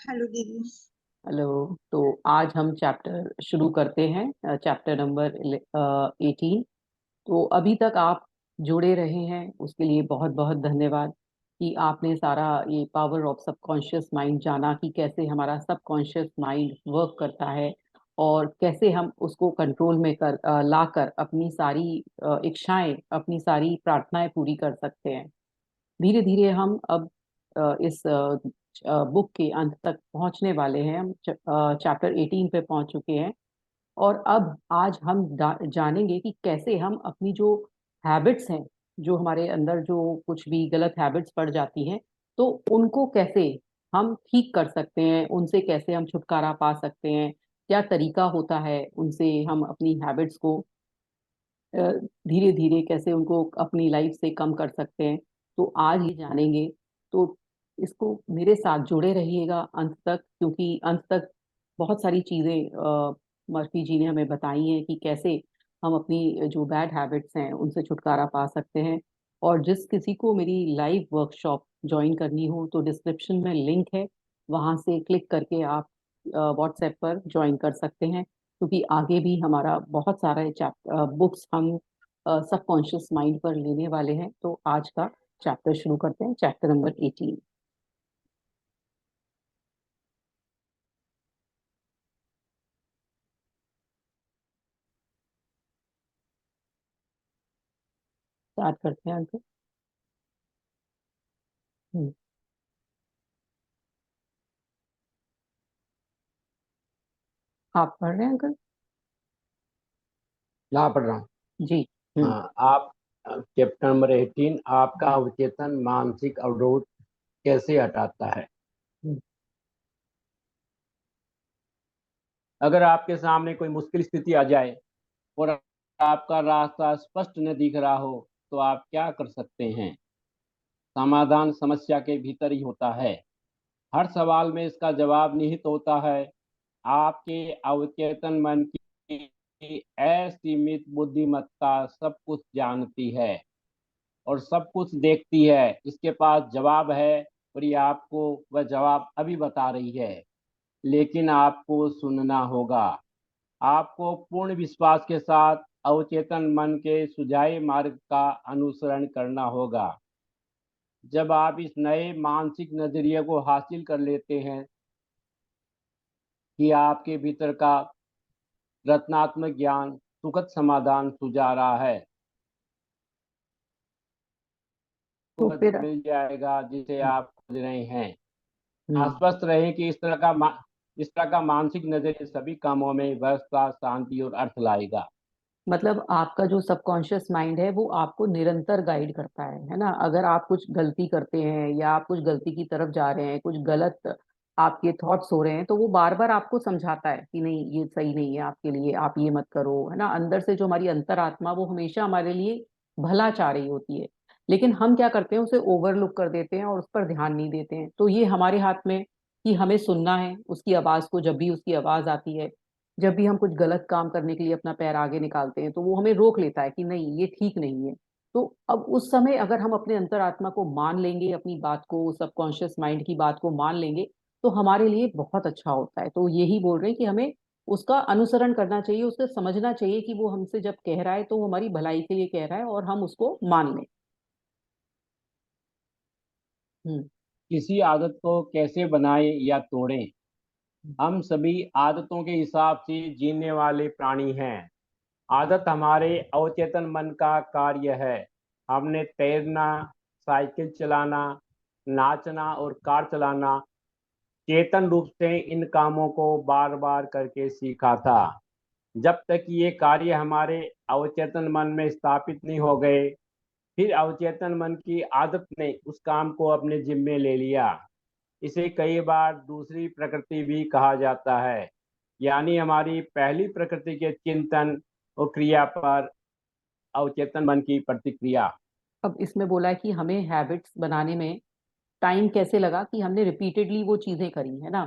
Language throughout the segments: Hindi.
हेलो दीदी। हेलो। तो आज हम चैप्टर शुरू करते हैं, चैप्टर नंबर 18। तो अभी तक आप जुड़े रहे हैं उसके लिए बहुत बहुत धन्यवाद कि आपने सारा ये पावर ऑफ सबकॉन्शियस माइंड जाना कि कैसे हमारा सबकॉन्शियस माइंड वर्क करता है और कैसे हम उसको कंट्रोल में लाकर अपनी सारी इच्छाएं, अपनी सारी प्रार्थनाएं पूरी कर सकते हैं। धीरे धीरे हम अब इस बुक के अंत तक पहुंचने वाले हैं। हम चैप्टर 18 पे पहुंच चुके हैं और अब आज हम जानेंगे कि कैसे हम अपनी जो हैबिट्स हैं, जो हमारे अंदर जो कुछ भी गलत हैबिट्स पड़ जाती हैं, तो उनको कैसे हम ठीक कर सकते हैं, उनसे कैसे हम छुटकारा पा सकते हैं, क्या तरीका होता है उनसे हम अपनी हैबिट्स को धीरे धीरे कैसे उनको अपनी लाइफ से कम कर सकते हैं। तो आज ये जानेंगे। तो इसको मेरे साथ जुड़े रहिएगा अंत तक, क्योंकि अंत तक बहुत सारी चीजें मर्फी जी ने हमें बताई हैं कि कैसे हम अपनी जो बैड हैबिट्स हैं उनसे छुटकारा पा सकते हैं। और जिस किसी को मेरी लाइव वर्कशॉप ज्वाइन करनी हो तो डिस्क्रिप्शन में लिंक है, वहां से क्लिक करके आप व्हाट्सएप पर ज्वाइन कर सकते हैं, क्योंकि आगे भी हमारा बहुत सारा चैप्टर बुक्स हम सबकॉन्शियस माइंड पर लेने वाले हैं। तो आज का चैप्टर शुरू करते हैं, चैप्टर नंबर 18। स्टार्ट करते हैं अंकल। हम्म, आप पढ़ रहे हैं अंकल? ला पढ़ रहा हूँ। जी। हम्म। हाँ, आप चैप्टर नंबर 18, आपका अवचेतन मानसिक अवरोध कैसे हटाता है। हम्म। अगर आपके सामने कोई मुश्किल स्थिति आ जाए और आपका रास्ता स्पष्ट न दिख रहा हो तो आप क्या कर सकते हैं। समाधान समस्या के भीतर ही होता है। हर सवाल में इसका जवाब निहित होता है। आपके अवचेतन मन की असीमित बुद्धिमत्ता सब कुछ जानती है और सब कुछ देखती है। इसके पास जवाब है और ये आपको वह जवाब अभी बता रही है, लेकिन आपको सुनना होगा। आपको पूर्ण विश्वास के साथ अवचेतन मन के सुझाए मार्ग का अनुसरण करना होगा। जब आप इस नए मानसिक नजरिए को हासिल कर लेते हैं कि आपके भीतर का रत्नात्मक ज्ञान सुखद समाधान सुझा रहा है, तो तो फिर मिल जाएगा जिसे आप खोज रहे हैं। हम्म आश्वस्त रहे कि इस तरह का मानसिक नजरिए सभी कामों में व्यवस्था, शांति और अर्थ लाएगा। मतलब आपका जो सबकॉन्शियस माइंड है वो आपको निरंतर गाइड करता है ना। अगर आप कुछ गलती करते हैं या आप कुछ गलती की तरफ जा रहे हैं, कुछ गलत आपके थॉट्स हो रहे हैं, तो वो बार बार आपको समझाता है कि नहीं, ये सही नहीं है आपके लिए, आप ये मत करो, है ना। अंदर से जो हमारी अंतरात्मा, वो हमेशा हमारे लिए भला चाह रही होती है। लेकिन हम क्या करते हैं, उसे ओवरलुक कर देते हैं और उस पर ध्यान नहीं देते हैं। तो ये हमारे हाथ में कि हमें सुनना है उसकी आवाज को। जब भी उसकी आवाज आती है, जब भी हम कुछ गलत काम करने के लिए अपना पैर आगे निकालते हैं, तो वो हमें रोक लेता है कि नहीं, ये ठीक नहीं है। तो अब उस समय अगर हम अपने अंतरात्मा को मान लेंगे, अपनी बात को, सबकॉन्शियस माइंड की बात को मान लेंगे, तो हमारे लिए बहुत अच्छा होता है। तो यही बोल रहे हैं कि हमें उसका अनुसरण करना चाहिए, उसको समझना चाहिए कि वो हमसे जब कह रहा है तो वो हमारी भलाई के लिए कह रहा है और हम उसको मान लें। हम्म। किसी आदत को कैसे बनाएं या तोड़ें। हम सभी आदतों के हिसाब से जीने वाले प्राणी हैं। आदत हमारे अवचेतन मन का कार्य है। हमने तैरना, साइकिल चलाना, नाचना और कार चलाना चेतन रूप से इन कामों को बार बार करके सीखा था। जब तक ये कार्य हमारे अवचेतन मन में स्थापित नहीं हो गए, फिर अवचेतन मन की आदत ने उस काम को अपने जिम्मे ले लिया। इसे कई बार दूसरी प्रकृति भी कहा जाता है, यानी हमारी पहली प्रकृति के चिंतन और क्रिया पर अवचेतन मन की प्रतिक्रिया। अब इसमें बोला है कि हमें हैबिट्स बनाने में टाइम कैसे लगा, कि हमने रिपीटेडली वो चीजें करी है ना।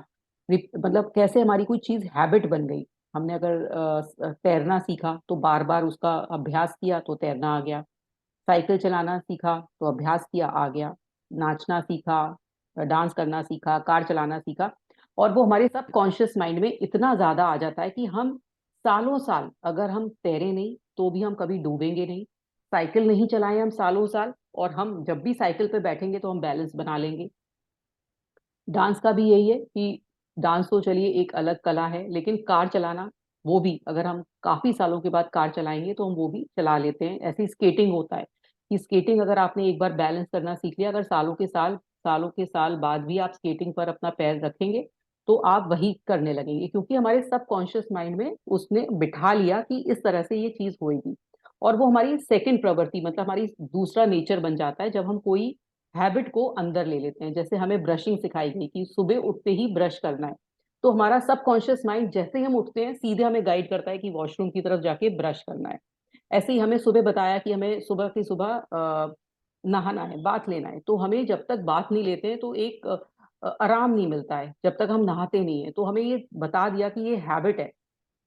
मतलब कैसे हमारी कोई चीज हैबिट बन गई। हमने अगर तैरना सीखा तो बार बार उसका अभ्यास किया तो तैरना आ गया। साइकिल चलाना सीखा तो अभ्यास किया, आ गया। नाचना सीखा, डांस करना सीखा, कार चलाना सीखा, और वो हमारे सबकॉन्शियस माइंड में इतना ज्यादा आ जाता है कि हम सालों साल अगर हम तैरे नहीं तो भी हम कभी डूबेंगे नहीं। साइकिल नहीं चलाएं हम सालों साल, और हम जब भी साइकिल पे बैठेंगे तो हम बैलेंस बना लेंगे। डांस का भी यही है कि डांस तो चलिए एक अलग कला है, लेकिन कार चलाना, वो भी अगर हम काफी सालों के बाद कार चलाएंगे तो हम वो भी चला लेते हैं। ऐसी स्केटिंग होता है कि स्केटिंग अगर आपने एक बार बैलेंस करना सीख लिया, अगर सालों के साल बाद भी आप स्केटिंग पर अपना पैर रखेंगे तो आप वही करने लगेंगे, क्योंकि हमारे सबकॉन्शियस माइंड में उसने बिठा लिया कि इस तरह से ये चीज होएगी। और वो हमारी सेकंड प्रवृत्ति, मतलब हमारी दूसरा नेचर बन जाता है जब हम कोई हैबिट को अंदर ले लेते हैं। जैसे हमें ब्रशिंग सिखाई गई कि सुबह उठते ही ब्रश करना है, तो हमारा सबकॉन्शियस माइंड जैसे ही हम उठते हैं सीधे हमें गाइड करता है कि वॉशरूम की तरफ जाके ब्रश करना है। ऐसे ही हमें सुबह बताया कि हमें सुबह की सुबह नहाना है, बाथ लेना है, तो हमें जब तक बाथ नहीं लेते हैं तो एक आराम नहीं मिलता है जब तक हम नहाते नहीं है। तो हमें ये बता दिया कि ये हैबिट है।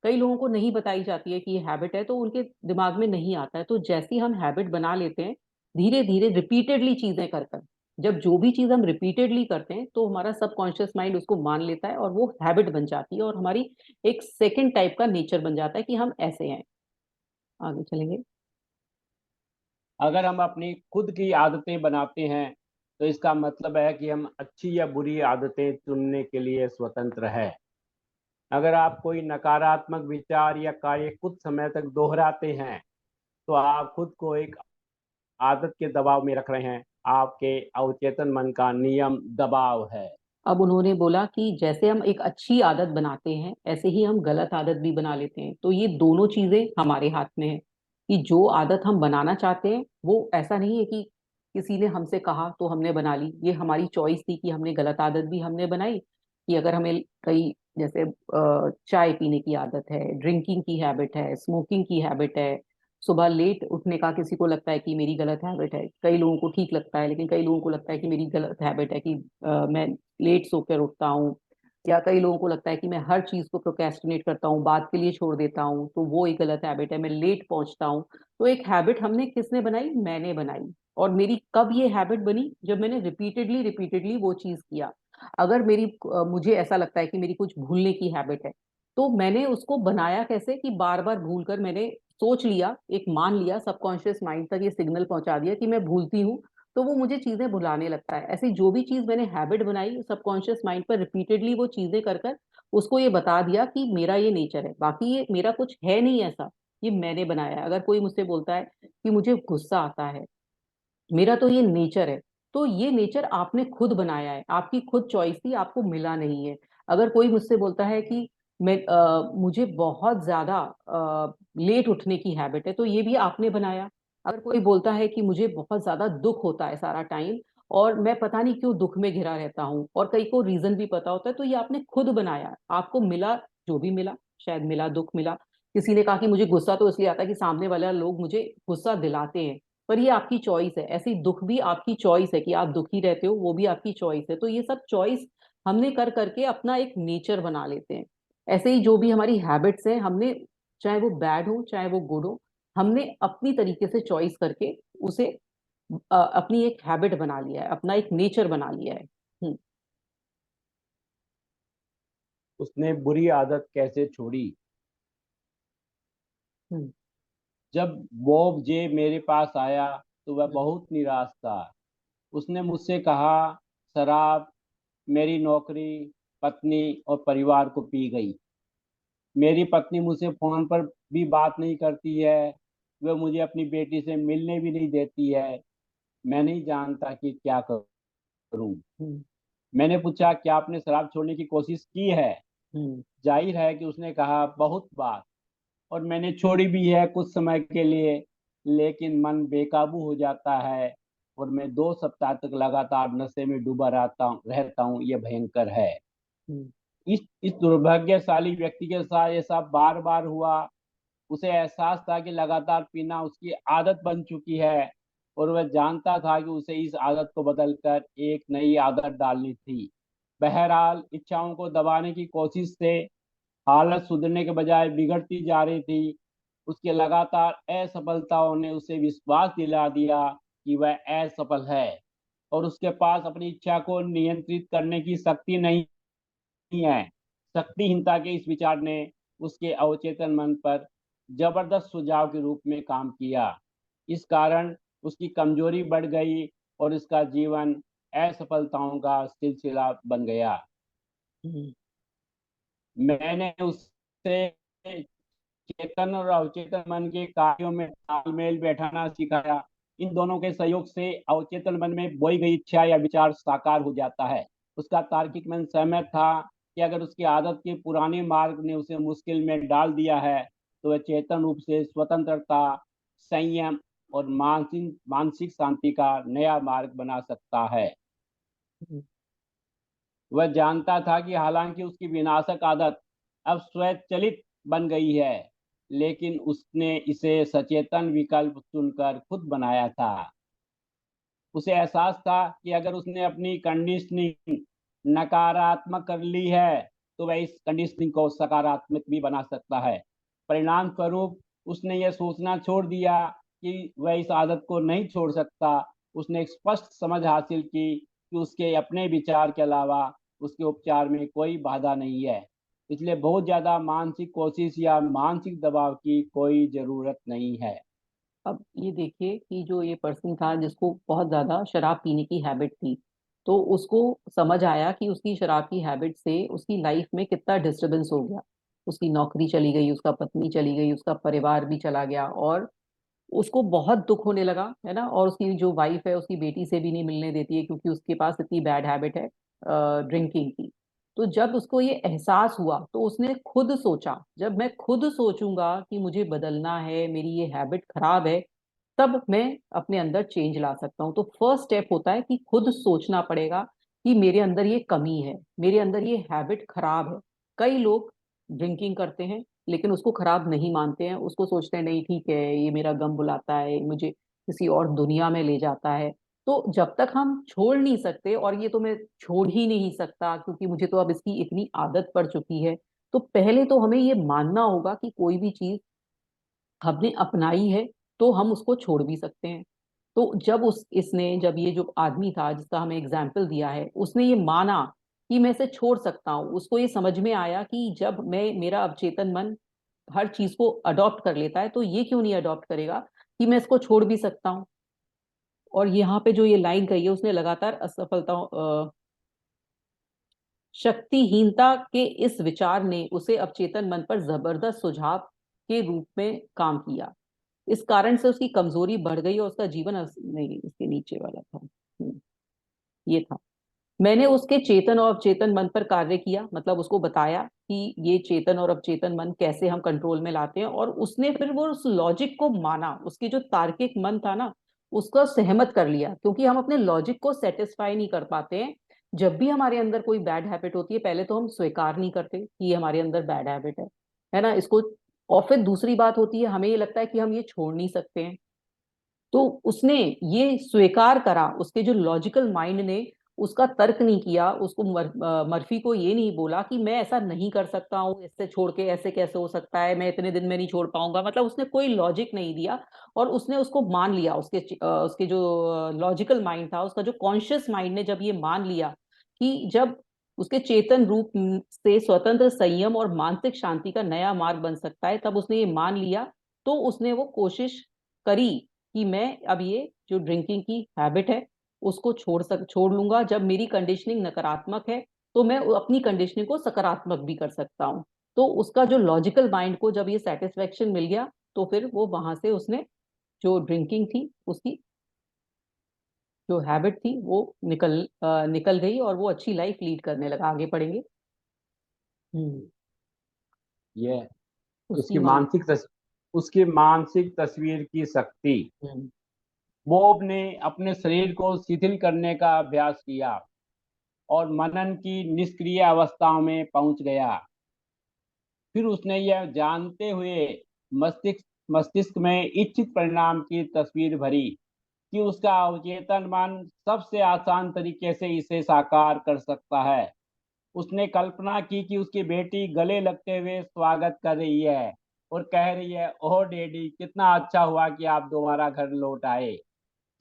कई लोगों को नहीं बताई जाती है कि ये हैबिट है, तो उनके दिमाग में नहीं आता है। तो जैसे ही हम हैबिट बना लेते हैं धीरे धीरे रिपीटेडली चीजें कर कर, जब जो भी चीज हम रिपीटेडली करते हैं तो हमारा सबकॉन्शियस माइंड उसको मान लेता है और वो हैबिट बन जाती है और हमारी एक सेकंड टाइप का नेचर बन जाता है कि हम ऐसे हैं। आगे चलेंगे। अगर हम अपनी खुद की आदतें बनाते हैं तो इसका मतलब है कि हम अच्छी या बुरी आदतें चुनने के लिए स्वतंत्र है। अगर आप कोई नकारात्मक विचार या कार्य कुछ समय तक दोहराते हैं तो आप खुद को एक आदत के दबाव में रख रहे हैं। आपके अवचेतन मन का नियम दबाव है। अब उन्होंने बोला कि जैसे हम एक अच्छी आदत बनाते हैं ऐसे ही हम गलत आदत भी बना लेते हैं। तो ये दोनों चीजें हमारे हाथ में है कि जो आदत हम बनाना चाहते हैं वो ऐसा नहीं है कि किसी ने हमसे कहा तो हमने बना ली। ये हमारी चॉइस थी कि हमने गलत आदत भी हमने बनाई, कि अगर हमें कई जैसे चाय पीने की आदत है, ड्रिंकिंग की हैबिट है, स्मोकिंग की हैबिट है, सुबह लेट उठने का किसी को लगता है कि मेरी गलत हैबिट है, कई लोगों को ठीक लगता है, लेकिन कई लोगों को लगता है कि मेरी गलत हैबिट है कि मैं लेट सोकर उठता हूँ। या कई लोगों को लगता है कि मैं हर चीज को प्रोक्रेस्टिनेट करता हूँ, बाद के लिए छोड़ देता हूँ, तो वो एक गलत हैबिट है, मैं लेट पहुंचता हूँ। तो एक हैबिट हमने किसने बनाई? मैंने बनाई। और मेरी कब ये हैबिट बनी? जब मैंने रिपीटेडली रिपीटेडली वो चीज किया। अगर मुझे ऐसा लगता है कि मेरी कुछ भूलने की हैबिट है, तो मैंने उसको बनाया कैसे कि बार बार भूल कर मैंने सोच लिया, एक मान लिया, सबकॉन्शियस माइंड तक ये सिग्नल पहुंचा दिया कि मैं भूलती हूँ, तो वो मुझे चीजें भुलाने लगता है। ऐसी जो भी चीज मैंने हैबिट बनाई सबकॉन्शियस माइंड पर रिपीटेडली वो चीजें कर कर उसको ये बता दिया कि मेरा ये नेचर है, बाकी ये मेरा कुछ है नहीं ऐसा, ये मैंने बनाया है। अगर कोई मुझसे बोलता है कि मुझे गुस्सा आता है, मेरा तो ये नेचर है, तो ये नेचर आपने खुद बनाया है, आपकी खुद चॉइस थी, आपको मिला नहीं है। अगर कोई मुझसे बोलता है कि मुझे बहुत ज्यादा लेट उठने की हैबिट है, तो ये भी आपने बनाया। अगर कोई बोलता है कि मुझे बहुत ज्यादा दुख होता है सारा टाइम और मैं पता नहीं क्यों दुख में घिरा रहता हूँ, और कई को रीजन भी पता होता है, तो ये आपने खुद बनाया, आपको मिला जो भी मिला, शायद मिला दुख मिला। किसी ने कहा कि मुझे गुस्सा तो इसलिए आता है कि सामने वाला लोग मुझे गुस्सा दिलाते हैं, पर ये आपकी चॉइस है। ऐसे ही दुख भी आपकी चॉइस है कि आप दुखी रहते हो, वो भी आपकी चॉइस है। तो ये सब चॉइस हमने कर करके अपना एक नेचर बना लेते हैं। ऐसे ही जो भी हमारी हैबिट्स हैं, हमने, चाहे वो बैड हो चाहे वो गुड हो, हमने अपनी तरीके से चॉइस करके उसे अपनी एक हैबिट बना लिया है, अपना एक नेचर बना लिया है। हम्म। उसने बुरी आदत कैसे छोड़ी? हम्म। जब बॉब जे मेरे पास आया तो वह हम्म। बहुत निराश था। उसने मुझसे कहा, शराब मेरी नौकरी, पत्नी और परिवार को पी गई। मेरी पत्नी मुझसे फोन पर भी बात नहीं करती है। वह मुझे अपनी बेटी से मिलने भी नहीं देती है। मैं नहीं जानता कि क्या करूं। हम्म। मैंने पूछा, क्या आपने शराब छोड़ने की कोशिश की है? हम्म। जाहिर है कि उसने कहा, बहुत बार। और मैंने छोड़ी भी है कुछ समय के लिए, लेकिन मन बेकाबू हो जाता है और मैं 2 सप्ताह तक लगातार नशे में डूबा रहता हूँ। यह भयंकर है। हम्म। इस दुर्भाग्यशाली व्यक्ति के साथ ऐसा बार बार हुआ। उसे एहसास था कि लगातार पीना उसकी आदत बन चुकी है और वह जानता था कि उसे इस आदत को बदलकर एक नई आदत डालनी थी। बहरहाल इच्छाओं को दबाने की कोशिश से हालत सुधरने के बजाय बिगड़ती जा रही थी। उसके लगातार असफलताओं ने उसे विश्वास दिला दिया कि वह असफल है और उसके पास अपनी इच्छा को नियंत्रित करने की शक्ति नहीं है। शक्तिहीनता के इस विचार ने उसके अवचेतन मन पर जबरदस्त सुझाव के रूप में काम किया। इस कारण उसकी कमजोरी बढ़ गई और उसका जीवन असफलताओं का सिलसिला बन गया। हम्म। मैंने उससे चेतन और अवचेतन मन के कार्यों में तालमेल बैठाना सिखाया। इन दोनों के सहयोग से अवचेतन मन में बोई गई इच्छा या विचार साकार हो जाता है। उसका तार्किक मन सहमत था कि अगर उसकी आदत के पुराने मार्ग ने उसे मुश्किल में डाल दिया है, तो वह चेतन रूप से स्वतंत्रता, संयम और मानसिक मानसिक शांति का नया मार्ग बना सकता है। हम्म। वह जानता था कि हालांकि उसकी विनाशक आदत अब स्वचालित बन गई है, लेकिन उसने इसे सचेतन विकल्प चुनकर खुद बनाया था। उसे एहसास था कि अगर उसने अपनी कंडीशनिंग नकारात्मक कर ली है, तो वह इस कंडीशनिंग को सकारात्मक भी बना सकता है। परिणाम स्वरूप उसने यह सोचना छोड़ दिया कि वह इस आदत को नहीं छोड़ सकता। उसने एक स्पष्ट समझ हासिल की कि उसके अपने विचार के अलावा उसके उपचार में कोई बाधा नहीं है। इसलिए बहुत ज़्यादा मानसिक कोशिश या मानसिक दबाव की कोई ज़रूरत नहीं है। अब ये देखिए कि जो ये पर्सन था जिसको बहुत ज्यादा शराब पीने की हैबिट थी, तो उसको समझ आया कि उसकी शराब की हैबिट से उसकी लाइफ में कितना डिस्टरबेंस हो गया। उसकी नौकरी चली गई, उसका पत्नी चली गई, उसका परिवार भी चला गया, और उसको बहुत दुख होने लगा, है ना। और उसकी जो वाइफ है उसकी बेटी से भी नहीं मिलने देती है, क्योंकि उसके पास इतनी बैड हैबिट है ड्रिंकिंग की। तो जब उसको ये एहसास हुआ तो उसने खुद सोचा, जब मैं खुद सोचूंगा कि मुझे बदलना है, मेरी ये हैबिट खराब है, तब मैं अपने अंदर चेंज ला सकता हूँ। तो फर्स्ट स्टेप होता है कि खुद सोचना पड़ेगा कि मेरे अंदर ये कमी है, मेरे अंदर ये हैबिट खराब है। कई लोग ड्रिंकिंग करते हैं लेकिन उसको खराब नहीं मानते हैं, उसको सोचते हैं नहीं ठीक है, ये मेरा गम बुलाता है, मुझे किसी और दुनिया में ले जाता है। तो जब तक हम छोड़ नहीं सकते, और ये तो मैं छोड़ ही नहीं सकता क्योंकि मुझे तो अब इसकी इतनी आदत पड़ चुकी है, तो पहले तो हमें ये मानना होगा कि कोई भी चीज हमने अपनाई है तो हम उसको छोड़ भी सकते हैं। तो जब उस इसने जब ये जो आदमी था जिसका हमें एग्जाम्पल दिया है, उसने ये माना कि मैं इसे छोड़ सकता हूँ, उसको ये समझ में आया कि जब मैं मेरा अवचेतन मन हर चीज को अडॉप्ट कर लेता है, तो ये क्यों नहीं अडॉप्ट करेगा कि मैं इसको छोड़ भी सकता हूँ। और यहाँ पे जो ये लाइन कही है, उसने लगातार असफलताओं शक्तिहीनता के इस विचार ने उसे अवचेतन मन पर जबरदस्त सुझाव के रूप में काम किया। इस कारण से उसकी कमजोरी बढ़ गई और उसका जीवन नहीं, इसके नीचे वाला था। ये था। मैंने उसके चेतन और अवचेतन मन पर कार्य किया, मतलब उसको बताया कि ये चेतन और अवचेतन मन कैसे हम कंट्रोल में लाते हैं, और उसने फिर वो उस लॉजिक को माना। उसकी जो तार्किक मन था ना, उसका सहमत कर लिया, क्योंकि हम अपने लॉजिक को सेटिस्फाई नहीं कर पाते हैं। जब भी हमारे अंदर कोई बैड हैबिट होती है, पहले तो हम स्वीकार नहीं करते कि ये हमारे अंदर बैड हैबिट है ना, इसको। और फिर दूसरी बात होती है, हमें ये लगता है कि हम ये छोड़ नहीं सकते हैं। तो उसने ये स्वीकार करा, उसके जो लॉजिकल माइंड ने उसका तर्क नहीं किया, उसको मर्फी को ये नहीं बोला कि मैं ऐसा नहीं कर सकता हूँ, इससे छोड़ के ऐसे कैसे हो सकता है, मैं इतने दिन में नहीं छोड़ पाऊंगा, मतलब उसने कोई लॉजिक नहीं दिया। और उसने उसको मान लिया, उसके जो लॉजिकल माइंड था, उसका जो कॉन्शियस माइंड ने जब ये मान लिया कि जब उसके चेतन रूप से स्वतंत्र संयम और मानसिक शांति का नया मार्ग बन सकता है, तब उसने ये मान लिया। तो उसने वो कोशिश करी कि मैं अब ये जो ड्रिंकिंग की हैबिट है उसको छोड़ लूंगा। जब मेरी कंडीशनिंग नकारात्मक है, तो मैं अपनी कंडीशनिंग को सकारात्मक भी कर सकता हूँ। तो उसका जो लॉजिकल माइंड को जब ये सेटिस्फेक्शन मिल गया, तो फिर वो वहां से उसने जो ड्रिंकिंग थी उसकी जो हैबिट थी वो निकल गई, और वो अच्छी लाइफ लीड करने लगा। आगे पढ़ेंगे। हम्म। ये उसकी उसकी माँ। उसकी मानसिक तस्वीर की शक्ति। हम्म। बॉब ने अपने शरीर को शिथिल करने का अभ्यास किया और मनन की निष्क्रिय अवस्थाओं में पहुंच गया। फिर उसने यह जानते हुए मस्तिष्क मस्तिष्क में इच्छित परिणाम की तस्वीर भरी कि उसका अवचेतन मन सबसे आसान तरीके से इसे साकार कर सकता है। उसने कल्पना की कि उसकी बेटी गले लगते हुए स्वागत कर रही है और कह रही है, ओह डैडी, कितना अच्छा हुआ कि आप दोबारा घर लौट आए।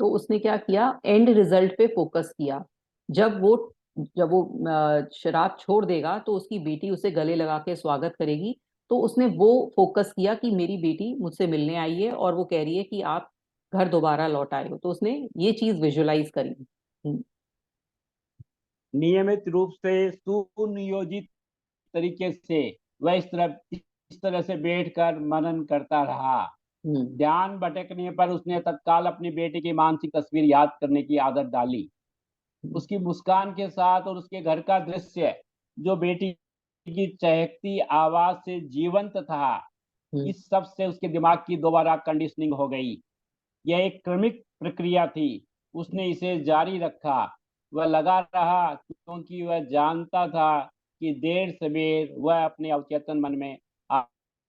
तो उसने क्या किया, एंड रिजल्ट पे फोकस किया। जब वो जब वो शराब छोड़ देगा तो उसकी बेटी उसे गले लगा के स्वागत करेगी। तो उसने वो फोकस किया कि मेरी बेटी मुझसे मिलने आई है और वो कह रही है कि आप घर दोबारा लौट आए हो, तो उसने ये चीज विजुलाइज करी। नियमित रूप से सुनियोजित तरीके से वह इस तरह से बैठकर मनन करता रहा। हम्म। ध्यान भटकने पर उसने तत्काल अपनी बेटी की मानसिक तस्वीर याद करने की आदत डाली। हम्म। उसकी मुस्कान के साथ और उसके घर का दृश्य जो बेटी की चहकती आवाज से जीवंत था, हम्म। इस सब से उसके दिमाग की दोबारा कंडीशनिंग हो गई। यह एक क्रमिक प्रक्रिया थी। उसने इसे जारी रखा, वह लगा रहा, क्योंकि वह जानता था कि देर सवेर वह अपने अवचेतन मन में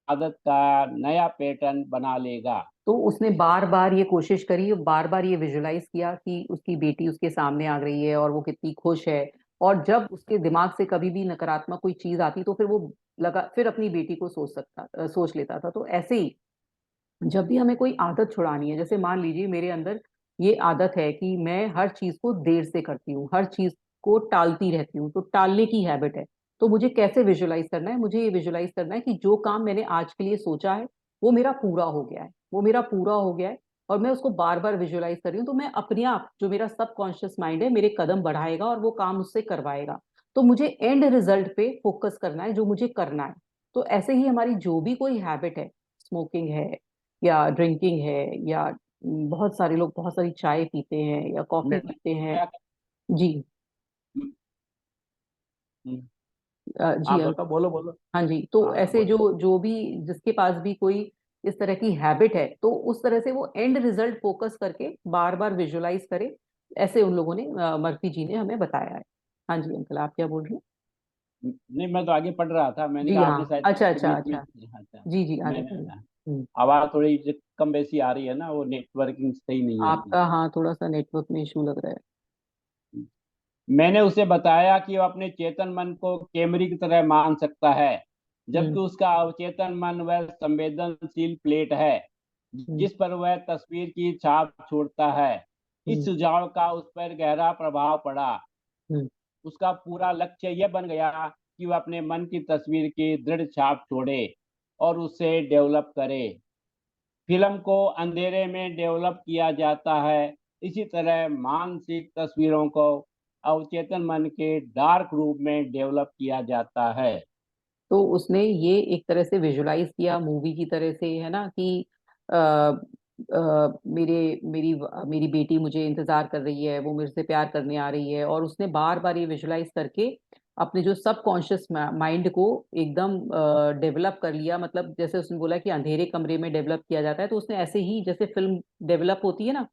आदत का नया पैटर्न बना लेगा। तो उसने बार बार ये कोशिश करी, बार बार ये विजुलाइज किया कि उसकी बेटी उसके सामने आ रही है और वो कितनी खुश है। और जब उसके दिमाग से कभी भी नकारात्मक कोई चीज आती तो फिर वो फिर अपनी बेटी को सोच लेता था। तो ऐसे ही जब भी हमें कोई आदत छुड़ानी है, जैसे मान लीजिए मेरे अंदर ये आदत है कि मैं हर चीज को देर से करती हूँ, हर चीज को टालती रहती हूँ, तो टालने की हैबिट है। तो मुझे कैसे विजुलाइज करना है? मुझे ये विजुलाइज करना है कि जो काम मैंने आज के लिए सोचा है वो मेरा पूरा हो गया है, वो मेरा पूरा हो गया है। और मैं उसको बार बार विजुलाइज कर रही हूँ, तो मैं अपने आप, जो मेरा सबकॉन्शियस माइंड है, मेरे कदम बढ़ाएगा और वो काम उससे करवाएगा। तो मुझे एंड रिजल्ट पे फोकस करना है, जो मुझे करना है। तो ऐसे ही हमारी जो भी कोई हैबिट है, स्मोकिंग है या ड्रिंकिंग है, या बहुत सारे लोग बहुत सारी चाय पीते हैं या कॉफी मैं पीते हैं। क्या जी। जी आप बताओ, बोलो बोलो। हाँ जी। तो हाँ ऐसे बोलो। जो जो भी जिसके पास भी कोई इस तरह की हैबिट है, तो उस तरह से वो एंड रिजल्ट फोकस करके बार बार विजुलाइज करे। ऐसे उन लोगों ने, मर्फी जी ने हमें बताया है। हाँ जी अंकल, आप क्या बोल रहे हैं? नहीं, मैं तो आगे पढ़ रहा था, मैंने जी कहा हाँ। आपने शायद अच्छा के अच्छा बीच में। अच्छा। अच्छा। जी जी, आगे मैंने बढ़िए। ना, हम्म। आवाज थोड़ी कम बेसी आ रही है ना, वो नेटवर्किंग सही नहीं है अभी। आपका हाँ थोड़ा सा नेटवर्क में इशू लग रहा है। मैंने उसे बताया कि वह अपने चेतन मन को कैमरे की तरह मान सकता है, हम्म। जबकि उसका अवचेतन मन वह संवेदनशील प्लेट है हम्म। जिस पर वह तस्वीर की छाप छोड़ता है। इस हम्म। सुझाव का उस पर गहरा प्रभाव पड़ा। हम्म। उसका पूरा लक्ष्य यह बन गया कि वह अपने मन की तस्वीर की दृढ़ छाप छोड़े और उसे डेवलप करे। फिल्म को अंधेरे में डेवलप किया जाता है, इसी तरह मानसिक तस्वीरों को अवचेतन मन के डार्क रूप में डेवलप किया जाता है। तो उसने ये एक तरह से विजुलाइज किया मूवी की तरह से, है ना, कि आ, मेरे मेरी मेरी बेटी मुझे इंतजार कर रही है, वो मेरे से प्यार करने आ रही है। और उसने बार बार ये विजुलाइज करके अपने जो सबकॉन्शियस माइंड को एकदम डेवलप कर लिया। मतलब जैसे उसने बोला कि अंधेरे कमरे में डेवलप किया जाता है, तो उसने ऐसे ही, जैसे फिल्म डेवलप होती है ना,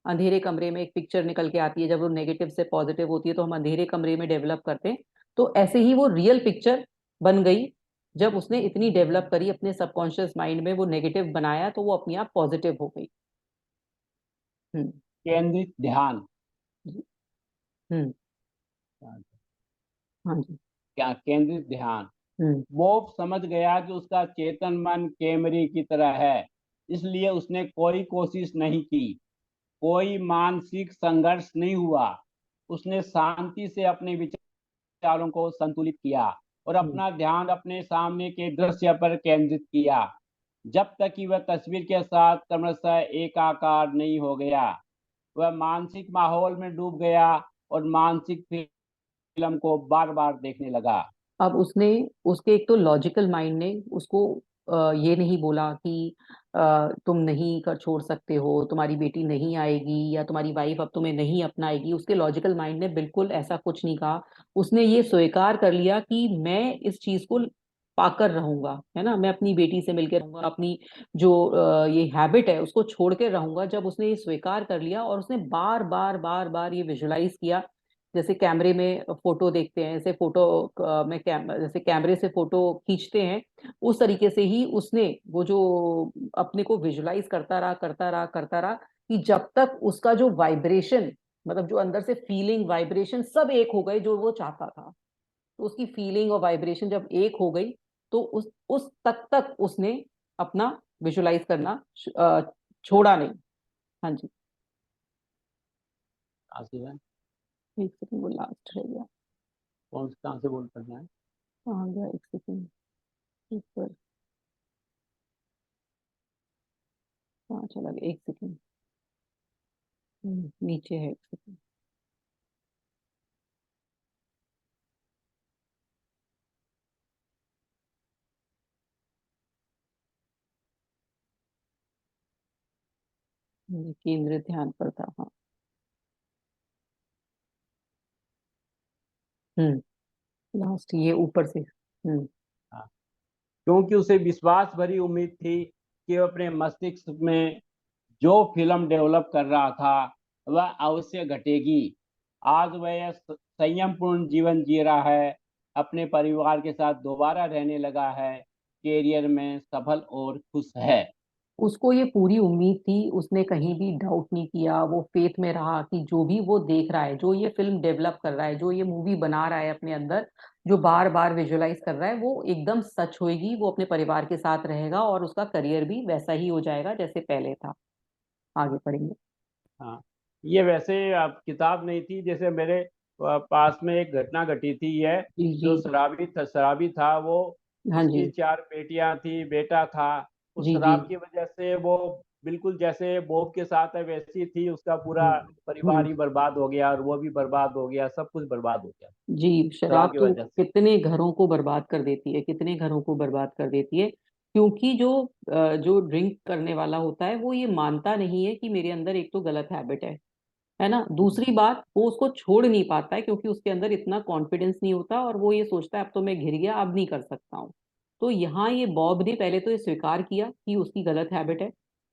अंधेरे कमरे में एक पिक्चर निकल के आती है, जब वो नेगेटिव से पॉजिटिव होती है तो हम अंधेरे कमरे में डेवलप करते हैं। तो ऐसे ही वो रियल पिक्चर बन गई। जब उसने इतनी डेवलप करी अपने सबकॉन्शियस माइंड में, वो नेगेटिव बनाया तो वो अपने आप पॉजिटिव हो गई। हम्म। केंद्रित ध्यान। जी। हम्म। हाँ जी। क्या केंद्रित ध्यान? हम्म। वो समझ गया कि उसका चेतन मन कैमरे की तरह है, इसलिए उसने कोई कोशिश नहीं की, कोई मानसिक संघर्ष नहीं हुआ। उसने शांति से अपने विचारों को संतुलित किया और हम्म। अपना ध्यान अपने सामने के दृश्य पर केंद्रित किया, जब तक कि वह तस्वीर के साथ क्रमशः एकाकार नहीं हो गया। वह मानसिक माहौल में डूब गया और मानसिक फिल्म को बार बार देखने लगा। अब उसने, उसके एक तो लॉजिकल माइंड ने उसको ये नहीं बोला कि तुम नहीं कर छोड़ सकते हो, तुम्हारी बेटी नहीं आएगी या तुम्हारी वाइफ अब तुम्हें नहीं अपनाएगी। उसके लॉजिकल माइंड ने बिल्कुल ऐसा कुछ नहीं कहा। उसने ये स्वीकार कर लिया कि मैं इस चीज को पाकर रहूंगा, है ना, मैं अपनी बेटी से मिलकर रहूंगा, अपनी जो ये हैबिट है उसको छोड़ के रहूंगा। जब उसने ये स्वीकार कर लिया और उसने बार बार बार बार ये विजुलाइज किया, जैसे कैमरे में फोटो देखते हैं, जैसे जैसे कैमरे से फोटो खींचते हैं, उस तरीके से ही उसने वो जो अपने को विजुलाइज करता रहा करता रहा करता रहा, कि जब तक उसका जो वाइब्रेशन, मतलब जो अंदर से फीलिंग वाइब्रेशन सब एक हो गए जो वो चाहता था। तो उसकी फीलिंग और वाइब्रेशन जब एक हो गई, तो उस तक उसने अपना विजुलाइज करना छोड़ा नहीं। हाँ जी। आसिफ है। एक सेकंड, वो लास्ट रह गया। कहाँ से बोल करना है? कहाँ गया, एक सेकंड, ऊपर कहाँ चला गया, एक सेकंड। नीचे है, एक सेकंड। केंद्र ध्यान पर था, हाँ। लास्ट ये ऊपर से। हाँ, क्योंकि उसे विश्वास भरी उम्मीद थी कि वह अपने मस्तिष्क में जो फिल्म डेवलप कर रहा था वह अवश्य घटेगी। आज वह यह संयमपूर्ण जीवन जी रहा है, अपने परिवार के साथ दोबारा रहने लगा है, कैरियर में सफल और खुश है। उसको ये पूरी उम्मीद थी, उसने कहीं भी डाउट नहीं किया, वो फेथ में रहा कि जो भी वो देख रहा है, जो ये फिल्म डेवलप कर रहा है, जो ये मूवी बना रहा है अपने अंदर, जो बार बार विजुअलाइज कर रहा है, वो एकदम सच होएगी। वो अपने परिवार के साथ रहेगा और उसका करियर भी वैसा ही हो जाएगा जैसे पहले था। आगे पढ़ेंगे। हाँ, ये वैसे अब किताब नहीं थी, जैसे मेरे पास में एक घटना घटी थी। ये जी जी। जो शराबी था वो, हाँ जी। उसकी 4 बेटियां थी, बेटा था। उस जी जी। शराब की वजह से वो बिल्कुल जैसे बॉब के साथ है वैसी थी, उसका पूरा हम्म। परिवार हम्म। ही बर्बाद हो गया और वो भी बर्बाद हो गया, सब कुछ बर्बाद हो गया जी, शराब शराब की तो वजह से। कितने घरों को बर्बाद कर देती है, कितने घरों को बर्बाद कर देती है। क्योंकि जो ड्रिंक करने वाला होता है वो ये मानता नहीं है कि मेरे अंदर एक तो गलत हैबिट है ना। दूसरी बात, वो उसको छोड़ नहीं पाता है क्योंकि उसके अंदर इतना कॉन्फिडेंस नहीं होता, और वो ये सोचता है अब तो मैं घिर गया, अब नहीं कर सकता हूँ। तो यहाँ ये बॉब ने पहले तो ये स्वीकार किया कि उसकी गलत हैबिट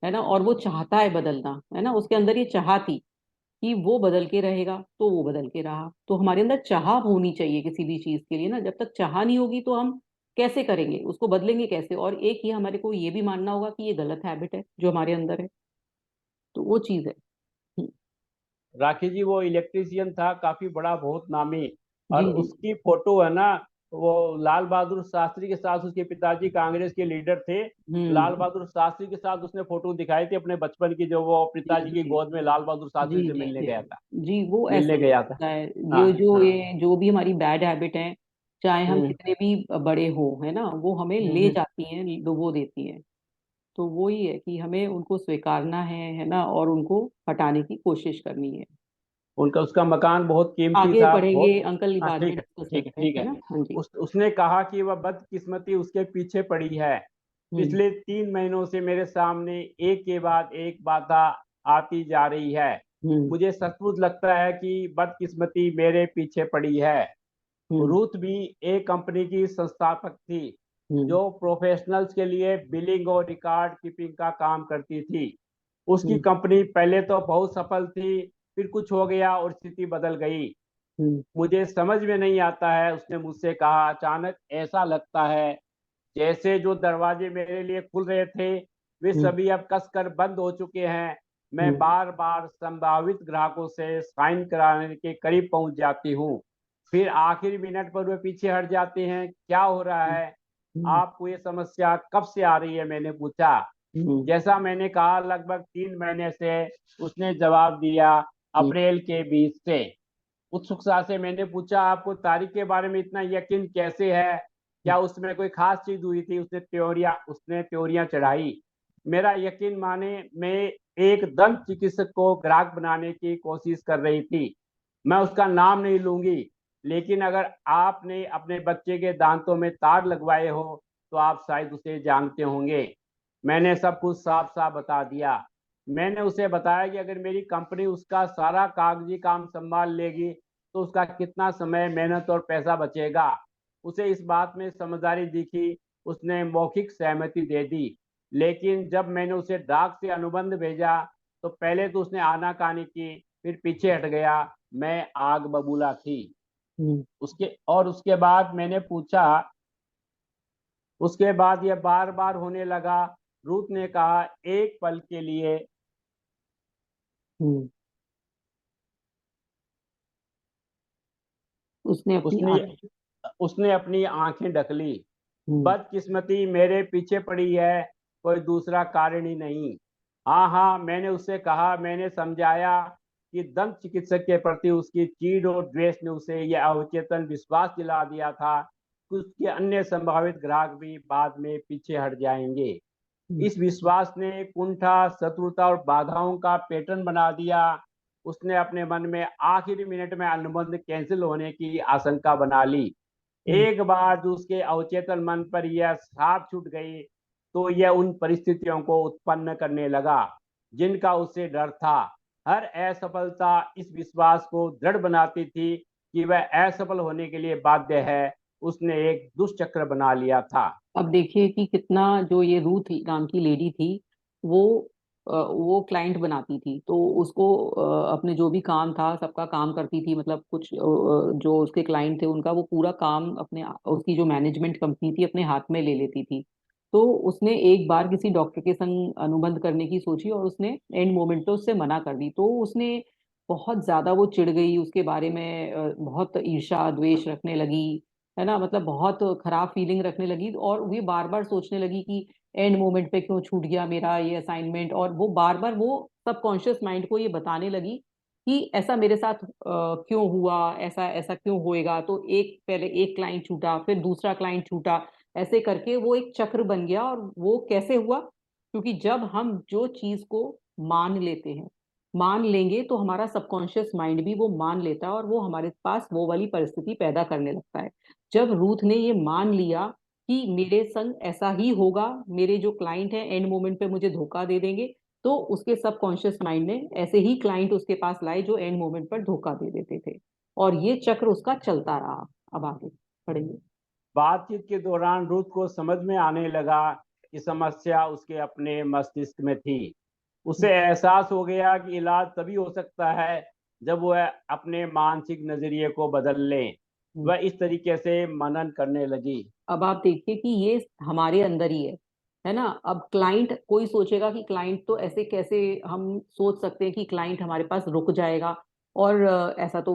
है ना, और वो चाहता है बदलना, है ना, उसके अंदर ये चाह थी कि वो बदल के रहेगा, तो वो बदल के रहा। तो हमारे अंदर चाह होनी चाहिए किसी भी चीज के लिए ना। जब तक चाह नहीं होगी तो हम कैसे करेंगे, उसको बदलेंगे कैसे। और एक ही हमारे को ये भी मानना होगा कि ये गलत हैबिट है जो हमारे अंदर है, तो वो चीज है। हम्म। राखी जी वो इलेक्ट्रीशियन था, काफी बड़ा, बहुत नामी। और जी जी। उसकी फोटो है ना, वो लाल बहादुर शास्त्री के साथ, उसके पिताजी कांग्रेस के लीडर थे। लाल हम्म। बहादुर शास्त्री के साथ उसने फोटो दिखाई थी अपने बचपन की, जो वो जी पिताजी की जी। गोद में लाल बहादुर जी शास्त्री से जी। मिलने जी गया था। जी, वो ऐसे मिलने ही गया था। होता है। हाँ हाँ। ये जो भी हमारी बैड हैबिट है, चाहे हम हम्म। कितने भी बड़े हो, है ना, वो हमें ले हम्म। जाती हैं, डुबो देती हैं। तो वो ही है कि हमें उनको स्वीकारना है ना, और उनको हटाने की कोशिश करनी है। उनका उसका मकान बहुत कीमती आगे था, बहुत। पढ़ेंगे अंकल, हाँ बाद में ठीक है, डिस्कस ठीक है, करते हैं, ठीक है है। ना। हाँ जी। उसने कहा कि वह बदकिस्मती उसके पीछे पड़ी है। हम्म। पिछले 3 महीनों से मेरे सामने एक के बाद एक बाधा आती जा रही है। हम्म। मुझे सचमुच लगता है कि बदकिस्मती मेरे पीछे पड़ी है। हम्म। रूथ भी एक कंपनी की संस्थापक थी, हम्म। जो प्रोफेशनल्स के लिए बिलिंग और रिकॉर्ड कीपिंग का काम करती थी। उसकी हम्म। कंपनी पहले तो बहुत सफल थी, फिर कुछ हो गया और स्थिति बदल गई। हम्म। मुझे समझ में नहीं आता है, उसने मुझसे कहा। अचानक ऐसा लगता है जैसे जो दरवाजे मेरे लिए खुल रहे थे वे हम्म। सभी अब कसकर बंद हो चुके हैं। मैं हम्म। बार बार संभावित ग्राहकों से साइन कराने के करीब पहुंच जाती हूँ, फिर आखिरी मिनट पर वे पीछे हट जाते हैं। क्या हो रहा है? हम्म। आपको ये समस्या कब से आ रही है? मैंने पूछा। हम्म। जैसा मैंने कहा, लगभग 3 महीने से, उसने जवाब दिया। हम्म। अप्रैल के 20 से। उत्सुकता से मैंने पूछा, आपको तारीख के बारे में इतना यकीन कैसे है? क्या उसमें कोई खास चीज हुई थी? उसने त्योरियां चढ़ाई। मेरा यकीन माने, मैं एक दंत चिकित्सक को ग्राहक बनाने की कोशिश कर रही थी। मैं उसका नाम नहीं लूंगी, लेकिन अगर आपने अपने बच्चे के दांतों में तार लगवाए हो तो आप शायद उसे जानते होंगे। मैंने सब कुछ साफ साफ बता दिया। मैंने उसे बताया कि अगर मेरी कंपनी उसका सारा कागजी काम संभाल लेगी तो उसका कितना समय, मेहनत और पैसा बचेगा। उसे इस बात में समझदारी दिखी। उसने मौखिक सहमति दे दी। लेकिन जब मैंने उसे डाक से अनुबंध भेजा तो पहले तो उसने आनाकानी की, फिर पीछे हट गया। मैं आग बबूला थी। हम्म। उसके बाद मैंने पूछा, उसके बाद यह बार बार होने लगा? रूथ ने कहा, एक पल के लिए। हम्म। उसने अपनी उसने आंखें। उसने अपनी आंखें ढक ली। हम्म। बदकिस्मती मेरे पीछे पड़ी है, कोई दूसरा कारण ही नहीं। हाँ हाँ, मैंने उससे कहा। मैंने समझाया कि दंत चिकित्सक के प्रति उसकी चीड़ और द्वेष ने उसे यह अवचेतन विश्वास दिला दिया था कि उसके अन्य संभावित ग्राहक भी बाद में पीछे हट जाएंगे। इस विश्वास ने कुंठा, शत्रुता और बाधाओं का पैटर्न बना दिया। उसने अपने मन में आखिरी मिनट में अनुबंध कैंसिल होने की आशंका बना ली। एक बार जो उसके अवचेतन मन पर यह साफ छूट गई तो यह उन परिस्थितियों को उत्पन्न करने लगा जिनका उसे डर था। हर असफलता इस विश्वास को दृढ़ बनाती थी कि वह असफल होने के लिए बाध्य है। उसने एक दुष्चक्र बना लिया था। अब देखिए कि कितना, जो ये रूथ नाम की लेडी थी, वो वो क्लाइंट बनाती थी, तो उसको अपने जो भी काम था सबका काम करती थी, मतलब कुछ जो उसके क्लाइंट थे उनका वो पूरा काम अपने, उसकी जो मैनेजमेंट कंपनी थी अपने हाथ में ले लेती थी। तो उसने एक बार किसी डॉक्टर के संग अनुबंध करने की सोची और उसने एंड मोमेंट पे उससे मना कर दी। तो उसने बहुत ज्यादा वो चिढ़ गई, उसके बारे में बहुत ईर्ष्या द्वेष रखने लगी, है ना, मतलब बहुत खराब फीलिंग रखने लगी। और वो बार बार सोचने लगी कि एंड मोमेंट पे क्यों छूट गया मेरा ये असाइनमेंट, और वो बार बार वो सबकॉन्शियस माइंड को ये बताने लगी कि ऐसा मेरे साथ क्यों हुआ, ऐसा ऐसा क्यों होएगा। तो एक, पहले एक क्लाइंट छूटा, फिर दूसरा क्लाइंट छूटा, ऐसे करके वो एक चक्र बन गया। और वो कैसे हुआ? क्योंकि जब हम जो चीज को मान लेते हैं, मान लेंगे, तो हमारा सबकॉन्शियस माइंड भी वो मान लेता है और वो हमारे पास वो वाली परिस्थिति पैदा करने लगता है। जब रूथ ने ये मान लिया कि मेरे संग ऐसा ही होगा, मेरे जो क्लाइंट हैं एंड मोमेंट पे मुझे धोखा दे देंगे, तो उसके सबकॉन्शियस माइंड ने ऐसे ही क्लाइंट उसके पास लाए जो एंड मोमेंट पर धोखा दे देते थे, और ये चक्र उसका चलता रहा। अब आगे पढ़ेंगे। बातचीत के दौरान रुथ को समझ में आने लगा कि समस्या उसके अपने मस्तिष्क में थी। उसे एहसास हो गया कि इलाज तभी हो सकता है जब वह अपने मानसिक नजरिए को बदल ले। वह इस तरीके से मनन करने लगी। अब आप देखिए कि ये हमारे अंदर ही है ना। अब क्लाइंट, कोई सोचेगा कि क्लाइंट तो ऐसे कैसे हम सोच सकते हैं कि क्लाइंट हमारे पास रुक जाएगा, और ऐसा तो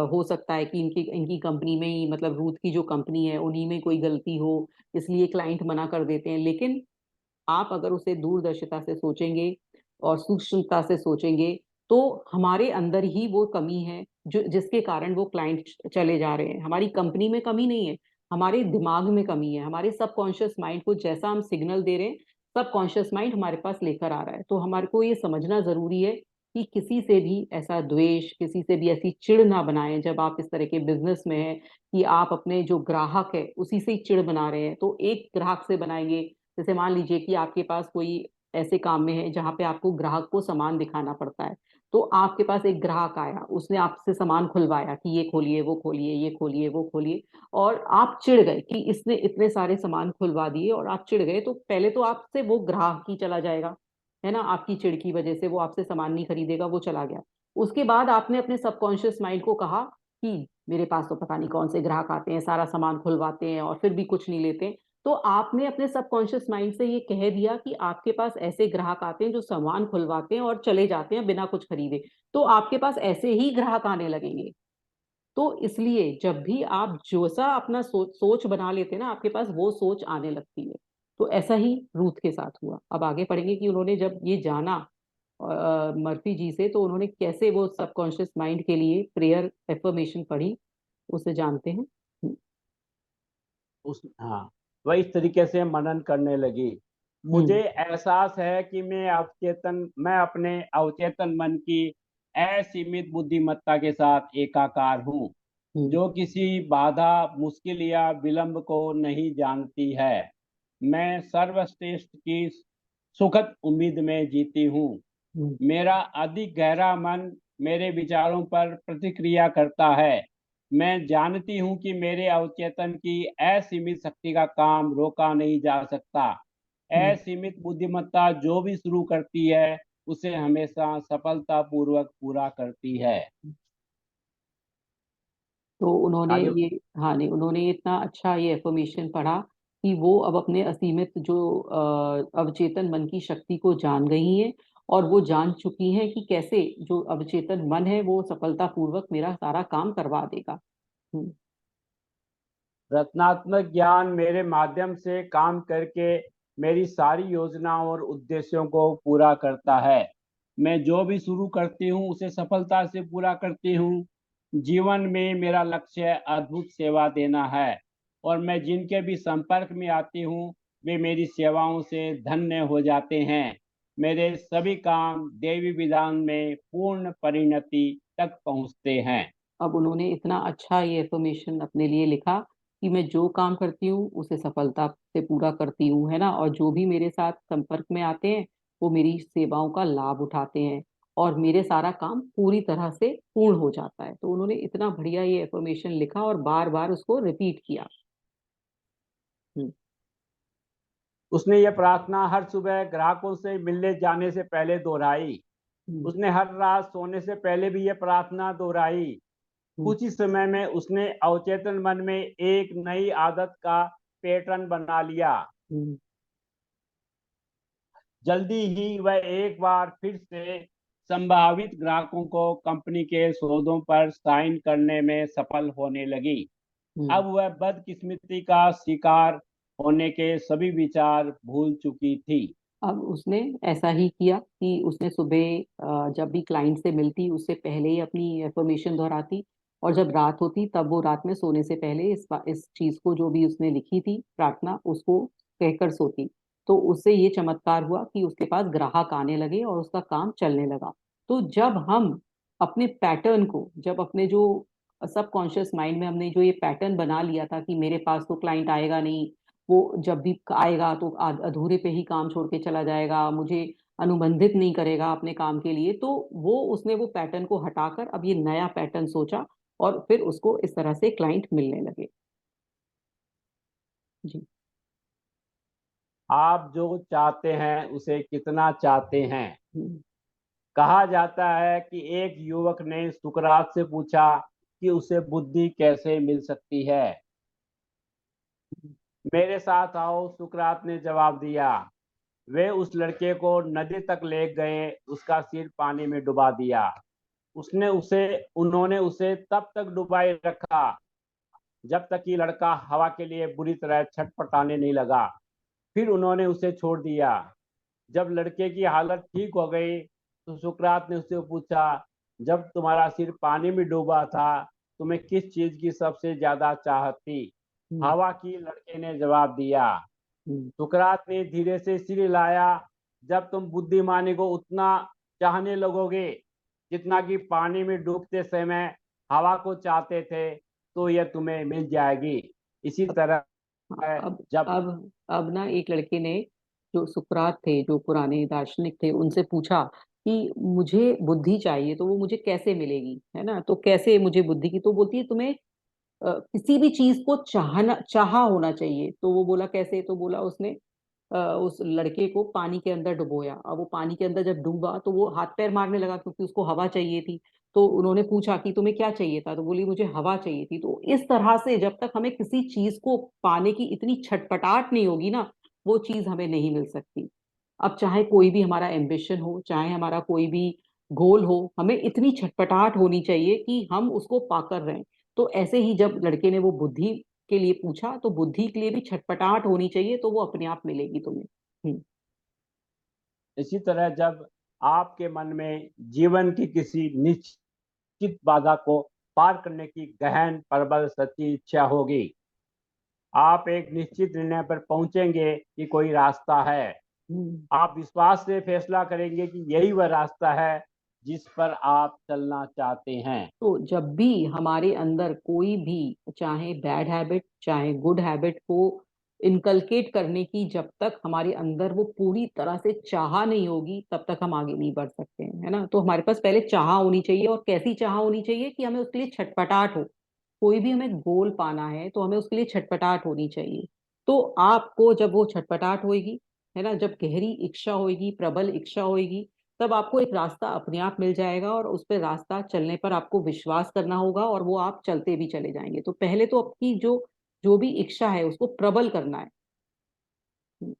हो सकता है कि इनकी इनकी कंपनी में ही, मतलब रूथ की जो कंपनी है उन्हीं में कोई गलती हो, इसलिए क्लाइंट मना कर देते हैं। लेकिन आप अगर उसे दूरदर्शिता से सोचेंगे और सूक्ष्मता से सोचेंगे, तो हमारे अंदर ही वो कमी है जो जिसके कारण वो क्लाइंट चले जा रहे हैं। हमारी कंपनी में कमी नहीं है, हमारे दिमाग में कमी है। हमारे सबकॉन्शियस माइंड को जैसा हम सिग्नल दे रहे हैं, सबकॉन्शियस माइंड हमारे पास लेकर आ रहा है। तो हमारे को ये समझना जरूरी है कि किसी से भी ऐसा द्वेष, किसी से भी ऐसी चिढ़ ना बनाएं। जब आप इस तरह के बिजनेस में हैं कि आप अपने जो ग्राहक है उसी से ही चिढ़ बना रहे हैं, तो एक ग्राहक से बनाएंगे। जैसे मान लीजिए कि आपके पास कोई ऐसे काम में है जहां पे आपको ग्राहक को सामान दिखाना पड़ता है, तो आपके पास एक ग्राहक आया, उसने आपसे सामान खुलवाया कि ये खोलिए वो खोलिए, ये खोलिए वो खोलिए, और आप चिढ़ गए कि इसने इतने सारे सामान खुलवा दिए, और आप चिढ़ गए। तो पहले तो आपसे वो ग्राहक ही चला जाएगा, है ना, आपकी चिढ़ की वजह से वो आपसे सामान नहीं खरीदेगा, वो चला गया। उसके बाद आपने अपने सबकॉन्शियस माइंड को कहा कि मेरे पास तो पता नहीं कौन से ग्राहक आते हैं, सारा सामान खुलवाते हैं और फिर भी कुछ नहीं लेते। तो आपने अपने सबकॉन्शियस माइंड से ये कह दिया कि आपके पास ऐसे ग्राहक आते हैं जो सामान खुलवाते हैं और चले जाते हैं बिना कुछ खरीदे, तो आपके पास ऐसे ही ग्राहक आने लगेंगे। तो इसलिए जब भी आप जैसा अपना सोच बना लेते हैं ना, आपके पास वो सोच आने लगती है। तो ऐसा ही रूथ के साथ हुआ। अब आगे पढ़ेंगे कि उन्होंने जब ये जाना मर्फी जी से, तो उन्होंने कैसे वो सबकॉन्शियस माइंड के लिए प्रेयर एफर्मेशन पढ़ी, उसे जानते हैं। उस हाँ, वह इस तरीके से मनन करने लगी। मुझे हम्म। एहसास है कि मैं अपने अवचेतन मन की असीमित बुद्धिमत्ता के साथ एकाकार हूँ, हम्म। जो किसी बाधा, मुश्किल या विलंब को नहीं जानती है। मैं सर्वश्रेष्ठ की सुखद उम्मीद में जीती हूँ। हम्म। मेरा अधिक गहरा मन मेरे विचारों पर प्रतिक्रिया करता है। मैं जानती हूँ कि मेरे अवचेतन की असीमित शक्ति का काम रोका नहीं जा सकता। हम्म। असीमित बुद्धिमत्ता जो भी शुरू करती है उसे हमेशा सफलतापूर्वक पूरा करती है। तो उन्होंने आगे। ये, हाँ नहीं, उन्होंने इतना अच्छा ये एफर्मेशन पढ़ा कि वो अब अपने असीमित जो अवचेतन मन की शक्ति को जान गई हैं, और वो जान चुकी हैं कि कैसे जो अवचेतन मन है वो सफलतापूर्वक मेरा सारा काम करवा देगा। हम्म। रचनात्मक ज्ञान मेरे माध्यम से काम करके मेरी सारी योजनाओं और उद्देश्यों को पूरा करता है। मैं जो भी शुरू करती हूँ उसे सफलता से पूरा करती हूँ। जीवन में मेरा लक्ष्य अद्भुत सेवा देना है और मैं जिनके भी संपर्क में आती हूँ वे मेरी सेवाओं से धन्य हो जाते हैं। मेरे सभी काम देवी विधान में पूर्ण परिणति तक पहुँचते हैं। अब उन्होंने इतना अच्छा ये एफर्मेशन अपने लिए लिखा कि मैं जो काम करती हूँ उसे सफलता से पूरा करती हूँ, है ना, और जो भी मेरे साथ संपर्क में आते हैं वो मेरी सेवाओं का लाभ उठाते हैं और मेरे सारा काम पूरी तरह से पूर्ण हो जाता है। तो उन्होंने इतना बढ़िया ये एफर्मेशन लिखा और बार बार उसको रिपीट किया। हम्म। उसने ये प्रार्थना हर सुबह ग्राहकों से मिलने जाने से पहले दोहराई। हम्म। उसने हर रात सोने से पहले भी ये प्रार्थना दोहराई। हम्म। कुछ ही समय में उसने अवचेतन मन में एक नई आदत का पैटर्न बना लिया। हम्म। जल्दी ही वह एक बार फिर से संभावित ग्राहकों को कंपनी के सौदों पर साइन करने में सफल होने लगी। हम्म। अब वह बदकिस्मती का शिकार होने के सभी विचार भूल चुकी थी। अब उसने ऐसा ही किया कि उसने सुबह जब भी क्लाइंट से मिलती उससे पहले ही अपनी एफर्मेशन दोहराती, और जब रात होती तब वो रात में सोने से पहले इस चीज को जो भी उसने लिखी थी प्रार्थना उसको कहकर सोती। तो उससे ये चमत्कार हुआ कि उसके पास ग्राहक आने लगे और उसका काम चलने लगा। तो जब हम अपने पैटर्न को, जब अपने जो सबकॉन्शियस माइंड में हमने जो ये पैटर्न बना लिया था कि मेरे पास तो क्लाइंट आएगा नहीं, वो जब भी आएगा तो अधूरे पे ही काम छोड़ के चला जाएगा, मुझे अनुबंधित नहीं करेगा अपने काम के लिए, तो वो उसने वो पैटर्न को हटाकर अब ये नया पैटर्न सोचा और फिर उसको इस तरह से क्लाइंट मिलने लगे। जी। आप जो चाहते हैं उसे कितना चाहते हैं। हम्म। कहा जाता है कि एक युवक ने सुकरात से पूछा कि उसे बुद्धि कैसे मिल सकती है। मेरे साथ आओ, सुकरात ने जवाब दिया। वे उस लड़के को नदी तक ले गए, उसका सिर पानी में डुबा दिया। उसने उसे उन्होंने उसे तब तक डुबाए रखा जब तक कि लड़का हवा के लिए बुरी तरह छटपटाने नहीं लगा। फिर उन्होंने उसे छोड़ दिया। जब लड़के की हालत ठीक हो गई तो सुकरात ने उससे पूछा, जब तुम्हारा सिर पानी में डूबा था तुम्हें किस चीज की सबसे ज्यादा चाहत थी? हम्म। हवा की, लड़के ने जवाब दिया। हम्म। सुकरात ने धीरे से सिर हिलाया। जब तुम बुद्धिमानी को उतना चाहने लगोगे जितना कि पानी में डूबते समय हवा को चाहते थे तो यह तुम्हें मिल जाएगी। इसी तरह हाँ, है अब जब अब ना एक लड़के ने, जो सुकरात थे, जो पुराने दार्शनिक थे, उनसे पूछा कि मुझे बुद्धि चाहिए तो वो मुझे कैसे मिलेगी, है ना, तो कैसे मुझे बुद्धि की, तो बोलती है तुम्हें किसी भी चीज को चाहा होना चाहिए। तो वो बोला कैसे, तो बोला उसने उस लड़के को पानी के अंदर डुबोया। अब वो पानी के अंदर जब डूबा तो वो हाथ पैर मारने लगा क्योंकि उसको हवा चाहिए थी। तो उन्होंने पूछा कि तुम्हें क्या चाहिए था, तो बोली मुझे हवा चाहिए थी। तो इस तरह से जब तक हमें किसी चीज को पाने की इतनी छटपटाहट नहीं होगी ना, वो चीज हमें नहीं मिल सकती। अब चाहे कोई भी हमारा एम्बिशन हो, चाहे हमारा कोई भी गोल हो, हमें इतनी छटपटाहट होनी चाहिए कि हम उसको पाकर रहें। तो ऐसे ही जब लड़के ने वो बुद्धि के लिए पूछा तो बुद्धि के लिए भी छटपटाहट होनी चाहिए, तो वो अपने आप मिलेगी तुम्हें। इसी तरह जब आपके मन में जीवन की किसी निश्चित बाधा को पार करने की गहन प्रबल सच्ची इच्छा होगी, आप एक निश्चित निर्णय पर पहुंचेंगे कि कोई रास्ता है। हम्म। आप विश्वास से फैसला करेंगे कि यही वह रास्ता है जिस पर आप चलना चाहते हैं। तो जब भी हमारे अंदर कोई भी, चाहे बैड हैबिट चाहे गुड हैबिट को इनकलकेट करने की जब तक हमारे अंदर वो पूरी तरह से चाह नहीं होगी तब तक हम आगे नहीं बढ़ सकते हैं, है ना। तो हमारे पास पहले चाह होनी चाहिए, और कैसी चाह होनी चाहिए कि हमें उसके लिए छटपटाहट हो। कोई भी हमें गोल पाना है तो हमें उसके लिए छटपटाहट होनी चाहिए। तो आपको जब वो छटपटाहट होगी, है ना, जब गहरी इच्छा होगी, प्रबल इच्छा होगी, तब आपको एक रास्ता अपने आप मिल जाएगा और उस पर रास्ता चलने पर आपको विश्वास करना होगा और वो आप चलते भी चले जाएंगे। तो पहले तो आपकी जो जो भी इच्छा है उसको प्रबल करना है। हम्म।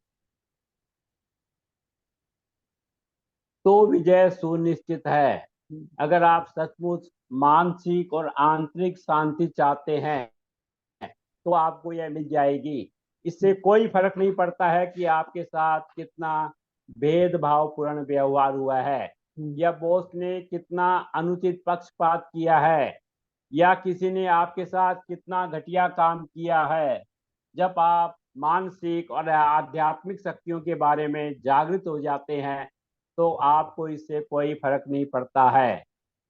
तो विजय सुनिश्चित है। हम्म। अगर आप सचमुच मानसिक और आंतरिक शांति चाहते हैं तो आपको यह मिल जाएगी। इससे कोई फर्क नहीं पड़ता है कि आपके साथ कितना भेदभावपूर्ण व्यवहार हुआ है। या बॉस ने कितना अनुचित पक्षपात किया है, या किसी ने आपके साथ कितना घटिया काम किया है। जब आप मानसिक और आध्यात्मिक शक्तियों के बारे में जागृत हो जाते हैं तो आपको इससे कोई फर्क नहीं पड़ता है।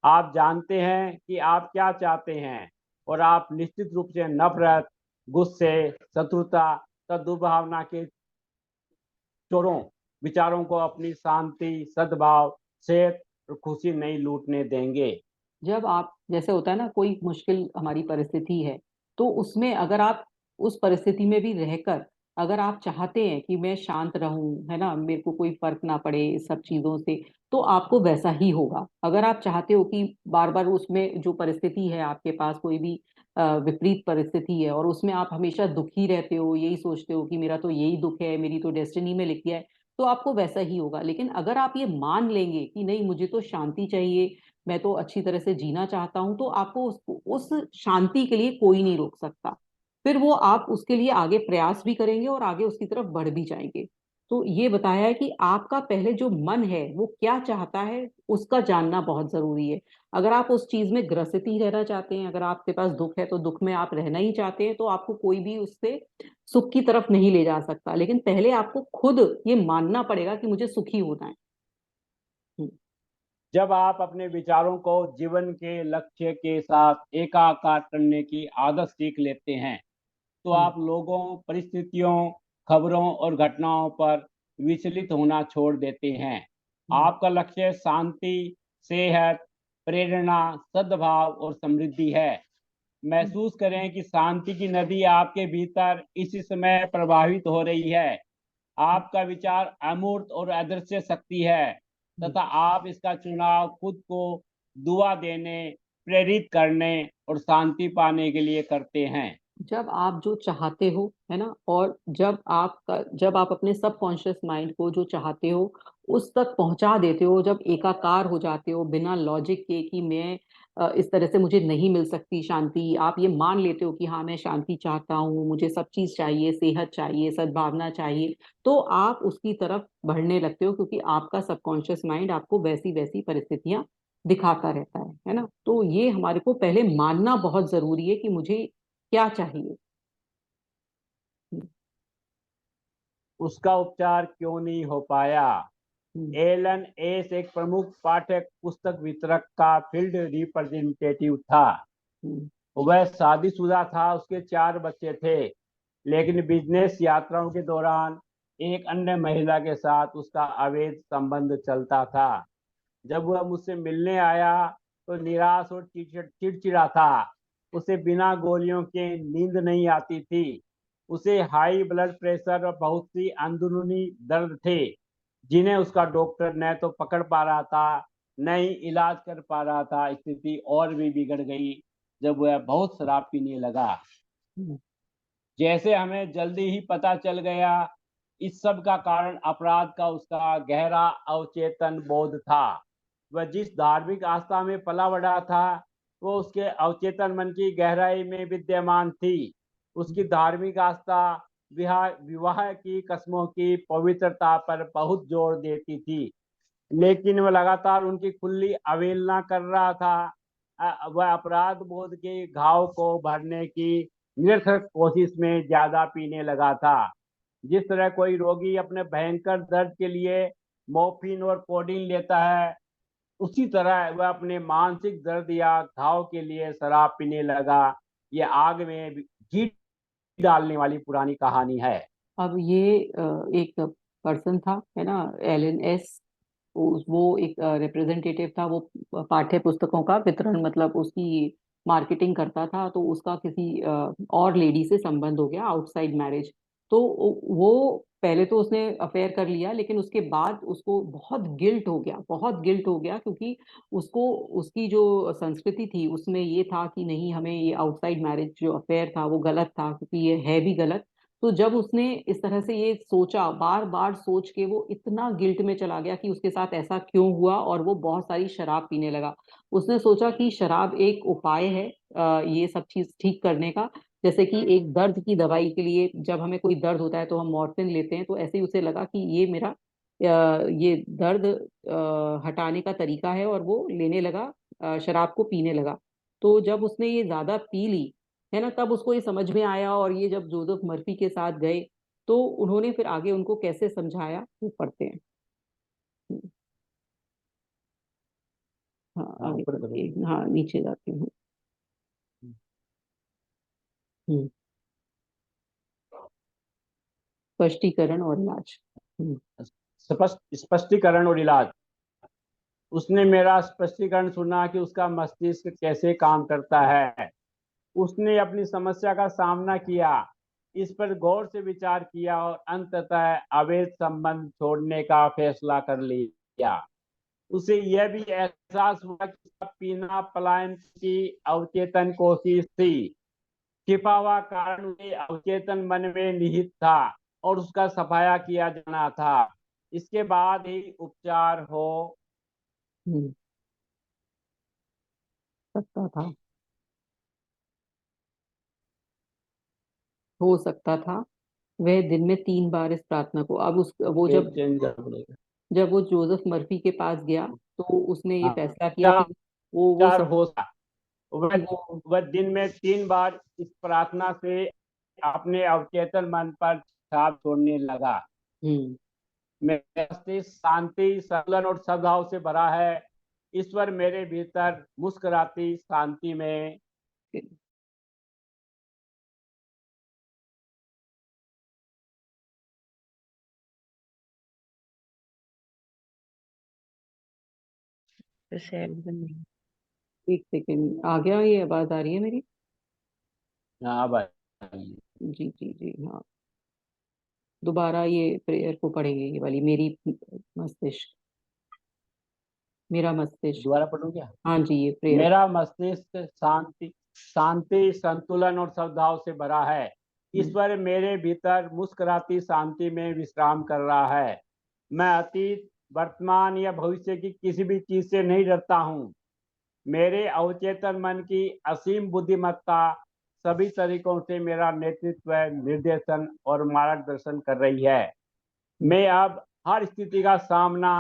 आप जानते हैं कि आप क्या चाहते हैं और आप निश्चित रूप से नफरत, गुस्से, शत्रुता तथा दुर्भावना के चोरों विचारों को अपनी शांति, सद्भाव, सेहत और खुशी नहीं लूटने देंगे। जब आप, जैसे होता है ना, कोई मुश्किल हमारी परिस्थिति है, तो उसमें अगर आप उस परिस्थिति में भी रहकर अगर आप चाहते हैं कि मैं शांत रहूं, है ना, मेरे को कोई फर्क ना पड़े इस सब चीजों से, तो आपको वैसा ही होगा। अगर आप चाहते हो कि बार बार उसमें जो परिस्थिति है आपके पास, कोई भी विपरीत परिस्थिति है और उसमें आप हमेशा दुखी रहते हो, यही सोचते हो कि मेरा तो यही दुख है, मेरी तो डेस्टिनी में लिख गया है, तो आपको वैसा ही होगा। लेकिन अगर आप ये मान लेंगे कि नहीं, मुझे तो शांति चाहिए, मैं तो अच्छी तरह से जीना चाहता हूं, तो आपको उस शांति के लिए कोई नहीं रोक सकता। फिर वो आप उसके लिए आगे प्रयास भी करेंगे और आगे उसकी तरफ बढ़ भी जाएंगे। तो ये बताया है कि आपका पहले जो मन है वो क्या चाहता है, उसका जानना बहुत जरूरी है। अगर आप उस चीज में ग्रसित ही रहना चाहते हैं, अगर आपके पास दुख है तो दुख में आप रहना ही चाहते हैं, तो आपको कोई भी उससे सुख की तरफ नहीं ले जा सकता। लेकिन पहले आपको खुद ये मानना पड़ेगा कि मुझे सुखी होना है। हम्म। जब आप अपने विचारों को जीवन के लक्ष्य के साथ एकाकार करने की आदत सीख लेते हैं तो हम्म। आप लोगों, परिस्थितियों, खबरों और घटनाओं पर विचलित होना छोड़ देते हैं। हम्म। आपका लक्ष्य शांति, सेहत, प्रेरणा, सद्भाव और समृद्धि है। महसूस करें कि शांति की नदी आपके भीतर इसी समय प्रवाहित हो रही है। आपका विचार अमूर्त और अदृश्य शक्ति है हम्म। तथा आप इसका चुनाव खुद को दुआ देने, प्रेरित करने और शांति पाने के लिए करते हैं। जब आप जो चाहते हो, है ना, और जब आप अपने सबकॉन्शियस माइंड को जो चाहते हो उस तक पहुंचा देते हो, जब एकाकार हो जाते हो बिना लॉजिक के कि मैं इस तरह से मुझे नहीं मिल सकती शांति, आप ये मान लेते हो कि हाँ मैं शांति चाहता हूँ, मुझे सब चीज चाहिए, सेहत चाहिए, सद्भावना चाहिए, तो आप उसकी तरफ बढ़ने लगते हो, क्योंकि आपका सबकॉन्शियस माइंड आपको वैसी वैसी परिस्थितियां दिखाता रहता है ना। तो ये हमारे को पहले मानना बहुत जरूरी है कि मुझे क्या चाहिए। हम्म। उसका उपचार क्यों नहीं हो पाया? हम्म। एलन एस एक प्रमुख पाठक पुस्तक वितरक का फील्ड रिप्रेजेंटेटिव था। हम्म। वह शादीशुदा था, उसके 4 बच्चे थे, लेकिन बिजनेस यात्राओं के दौरान एक अन्य महिला के साथ उसका अवैध संबंध चलता था। जब वह मुझसे मिलने आया तो निराश और चिड़चिड़ा था। उसे बिना गोलियों के नींद नहीं आती थी। उसे हाई ब्लड प्रेशर और बहुत सी अंदरूनी दर्द थे जिन्हें उसका डॉक्टर न तो पकड़ पा रहा था न ही इलाज कर पा रहा था। स्थिति और भी बिगड़ गई जब वह बहुत शराब पीने लगा। हम्म। जैसे हमें जल्दी ही पता चल गया, इस सब का कारण अपराध का उसका गहरा अवचेतन बोध था। वह जिस धार्मिक आस्था में पला बढ़ा था वो उसके अवचेतन मन की गहराई में विद्यमान थी। उसकी धार्मिक आस्था विवाह विवाह की कस्मों की पवित्रता पर बहुत जोर देती थी, लेकिन वह लगातार उनकी खुली अवहेलना कर रहा था। वह अपराध बोध के घाव को भरने की निरर्थक कोशिश में ज्यादा पीने लगा था। जिस तरह कोई रोगी अपने भयंकर दर्द के लिए मॉर्फिन और कोडीन लेता है, उसी तरह वह अपने मानसिक दर्द या घाव के लिए शराब पीने लगा। ये आग में घी डालने वाली पुरानी कहानी है। अब ये एक पर्सन था, है ना, एलन एस, वो एक रिप्रेजेंटेटिव था, वो पाठ्य पुस्तकों का वितरण, मतलब उसकी मार्केटिंग करता था। तो उसका किसी और लेडी से संबंध हो गया, आउटसाइड मैरिज। तो वो पहले तो उसने अफेयर कर लिया, लेकिन उसके बाद उसको बहुत गिल्ट हो गया, बहुत गिल्ट हो गया, क्योंकि उसको, उसकी जो संस्कृति थी उसमें ये था कि नहीं, हमें ये आउटसाइड मैरिज जो अफेयर था वो गलत था, क्योंकि ये है भी गलत। तो जब उसने इस तरह से ये सोचा, बार बार सोच के वो इतना गिल्ट में चला गया कि उसके साथ ऐसा क्यों हुआ, और वो बहुत सारी शराब पीने लगा। उसने सोचा कि शराब एक उपाय है ये सब चीज ठीक करने का। जैसे कि एक दर्द की दवाई के लिए जब हमें कोई दर्द होता है तो हम मॉर्फिन लेते हैं, तो ऐसे ही उसे लगा कि ये मेरा ये दर्द हटाने का तरीका है, और वो लेने लगा, शराब को पीने लगा। तो जब उसने ये ज्यादा पी ली है ना, तब उसको ये समझ में आया, और ये जब जोसेफ मर्फी के साथ गए तो उन्होंने फिर आगे उनको कैसे समझाया वो पढ़ते हैं। हम्म, हाँ हाँ, आगे ऊपर करो। बढ़िए, हाँ नीचे जाती हूँ। हम्म, स्पष्टीकरण और इलाज। हम्म। स्पष्टीकरण और इलाज। उसने मेरा स्पष्टीकरण सुना कि उसका मस्तिष्क कैसे काम करता है। उसने अपनी समस्या का सामना किया, इस पर गौर से विचार किया और अंततः अवैध संबंध छोड़ने का फैसला कर लिया। उसे यह भी एहसास हुआ कि उसका पीना पलायन की अवचेतन कोशिश थी। छिपा हुआ कारण उसके अवचेतन मन में निहित था और उसका सफाया किया जाना था। इसके बाद ही उपचार हम्म, हो सकता था। वह दिन में 3 बार इस प्रार्थना को, अब उस वो जब चेंज करना पड़ेगा। जब वो जोसेफ मर्फी के पास गया तो उसने ये हाँ, फैसला किया उपचार कि वो उपचार सब हो सकता। वह वो वह दिन में 3 बार इस प्रार्थना से अपने अवचेतन मन पर छाप छोड़ने लगा। हम्म। मेरा मस्तिष्क शांति, संतुलन और सद्भाव से भरा है। ईश्वर मेरे भीतर मुस्कुराती शांति में। एक सेकेंड, आ गया, ये आवाज आ रही है मेरी? हाँ भाई। जी जी जी हाँ। दोबारा ये प्रेयर को पढ़ेंगे, ये वाली मेरी मस्तिष्क, मेरा मस्तिष्क। दोबारा पढ़ूं क्या? हाँ जी, ये प्रेयर। मेरा मस्तिष्क शांति, संतुलन और सद्भाव से भरा है। हम्म। ईश्वर मेरे भीतर मुस्कुराती शांति में विश्राम कर रहा है। मैं अतीत, वर्तमान या भविष्य की किसी भी चीज से नहीं डरता हूँ। मेरे अवचेतन मन की असीम बुद्धिमत्ता सभी तरीकों से मेरा नेतृत्व, निर्देशन और मार्गदर्शन कर रही है। हम्म। मैं अब हर स्थिति का सामना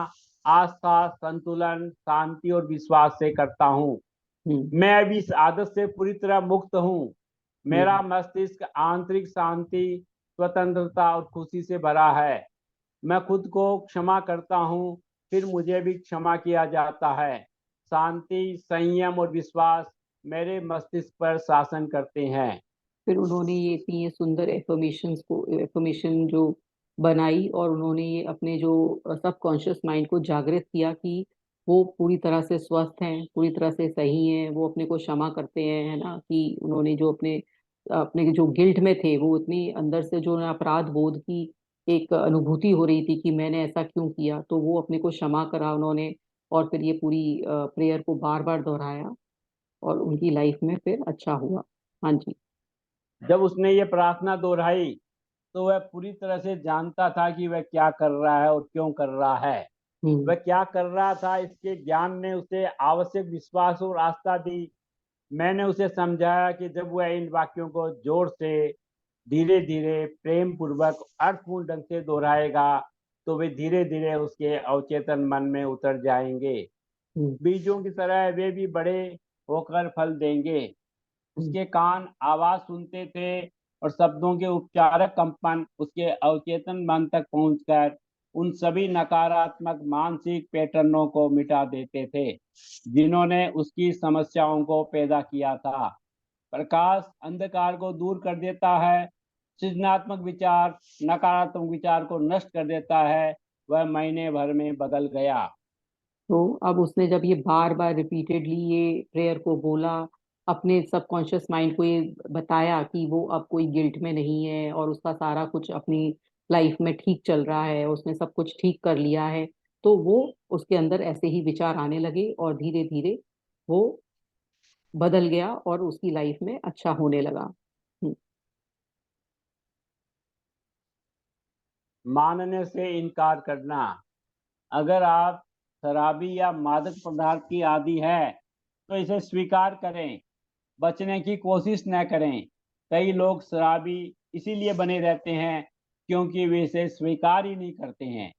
आस्था, संतुलन, शांति और विश्वास से करता हूँ। हम्म। मैं अभी इस आदत से पूरी तरह मुक्त हूँ। हम्म। मेरा मस्तिष्क आंतरिक शांति, स्वतंत्रता और खुशी से भरा है। मैं खुद को क्षमा करता हूँ, फिर मुझे भी क्षमा किया जाता है। शांति, संयम और विश्वास मेरे मस्तिष्क पर शासन करते हैं। फिर उन्होंने ये इतनी ये सुंदर एफर्मेशन जो बनाई, और उन्होंने ये अपने जो सबकॉन्शियस माइंड को जागृत किया कि वो पूरी तरह से स्वस्थ हैं, पूरी तरह से सही हैं, वो अपने को क्षमा करते हैं, है ना, कि उन्होंने जो अपने अपने जो गिल्ट में थे, वो इतनी अंदर से जो उन्हें अपराध बोध की एक अनुभूति हो रही थी कि मैंने ऐसा क्यों किया, तो वो अपने को क्षमा करा उन्होंने। और फिर ये पूरी प्रेयर को बार बार दोहराया, और उनकी लाइफ में फिर अच्छा हुआ। हाँ जी। जब उसने ये प्रार्थना दोहराई तो वह पूरी तरह से जानता था कि वह क्या कर रहा है और क्यों कर रहा है। हम्म। वह क्या कर रहा था, इसके ज्ञान ने उसे आवश्यक विश्वास और आस्था दी। मैंने उसे समझाया कि जब वह इन वाक्यों को जोर से, धीरे धीरे, प्रेम पूर्वक, अर्थपूर्ण ढंग से दोहराएगा तो वे धीरे धीरे उसके अवचेतन मन में उतर जाएंगे। हम्म। बीजों की तरह वे भी बड़े होकर फल देंगे। हम्म। उसके कान आवाज सुनते थे और शब्दों के उपचारक कंपन उसके अवचेतन मन तक पहुंचकर उन सभी नकारात्मक मानसिक पैटर्नों को मिटा देते थे जिन्होंने उसकी समस्याओं को पैदा किया था। प्रकाश अंधकार को दूर कर देता है। सृजनात्मक विचार नकारात्मक विचार को नष्ट कर देता है। वह महीने भर में बदल गया। तो अब उसने जब ये बार बार रिपीटेडली ये प्रेयर को बोला, अपने सबकॉन्शियस माइंड को ये बताया कि वो अब कोई गिल्ट में नहीं है, और उसका सारा कुछ अपनी लाइफ में ठीक चल रहा है, उसने सब कुछ ठीक कर लिया है, तो वो उसके अंदर ऐसे ही विचार आने लगे, और धीरे धीरे वो बदल गया और उसकी लाइफ में अच्छा होने लगा। हम्म। मानने से इनकार करना। अगर आप शराबी या मादक पदार्थ की आदी है तो इसे स्वीकार करें, बचने की कोशिश न करें। कई लोग शराबी इसीलिए बने रहते हैं क्योंकि वे इसे स्वीकार ही नहीं करते हैं।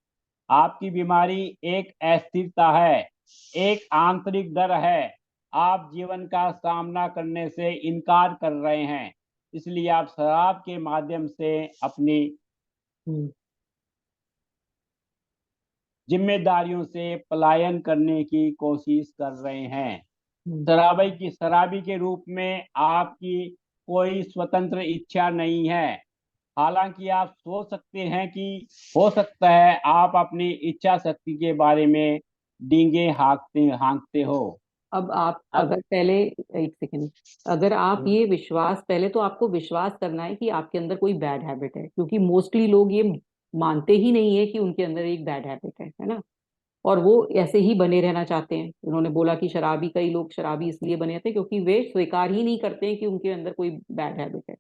आपकी बीमारी एक अस्थिरता है, एक आंतरिक डर है। आप जीवन का सामना करने से इनकार कर रहे हैं, इसलिए आप शराब के माध्यम से अपनी हम्म। जिम्मेदारियों से पलायन करने की कोशिश कर रहे हैं। हम्म। शराबी के रूप में आपकी कोई स्वतंत्र इच्छा नहीं है। हालांकि आप सोच सकते हैं कि हो सकता है आप अपनी इच्छा शक्ति के बारे में डींगे हाँकते हाँकते हो। अब आप अब अगर पहले, एक सेकेंड, अगर आप ये विश्वास, पहले तो आपको विश्वास करना है कि आपके अंदर कोई बैड हैबिट है, क्योंकि मोस्टली लोग ये मानते ही नहीं है कि उनके अंदर एक बैड हैबिट है ना। और वो ऐसे ही बने रहना चाहते हैं। उन्होंने बोला कि शराबी, कई लोग शराबी इसलिए बने रहते हैं क्योंकि वे स्वीकार ही नहीं करते हैं कि उनके अंदर कोई बैड हैबिट है।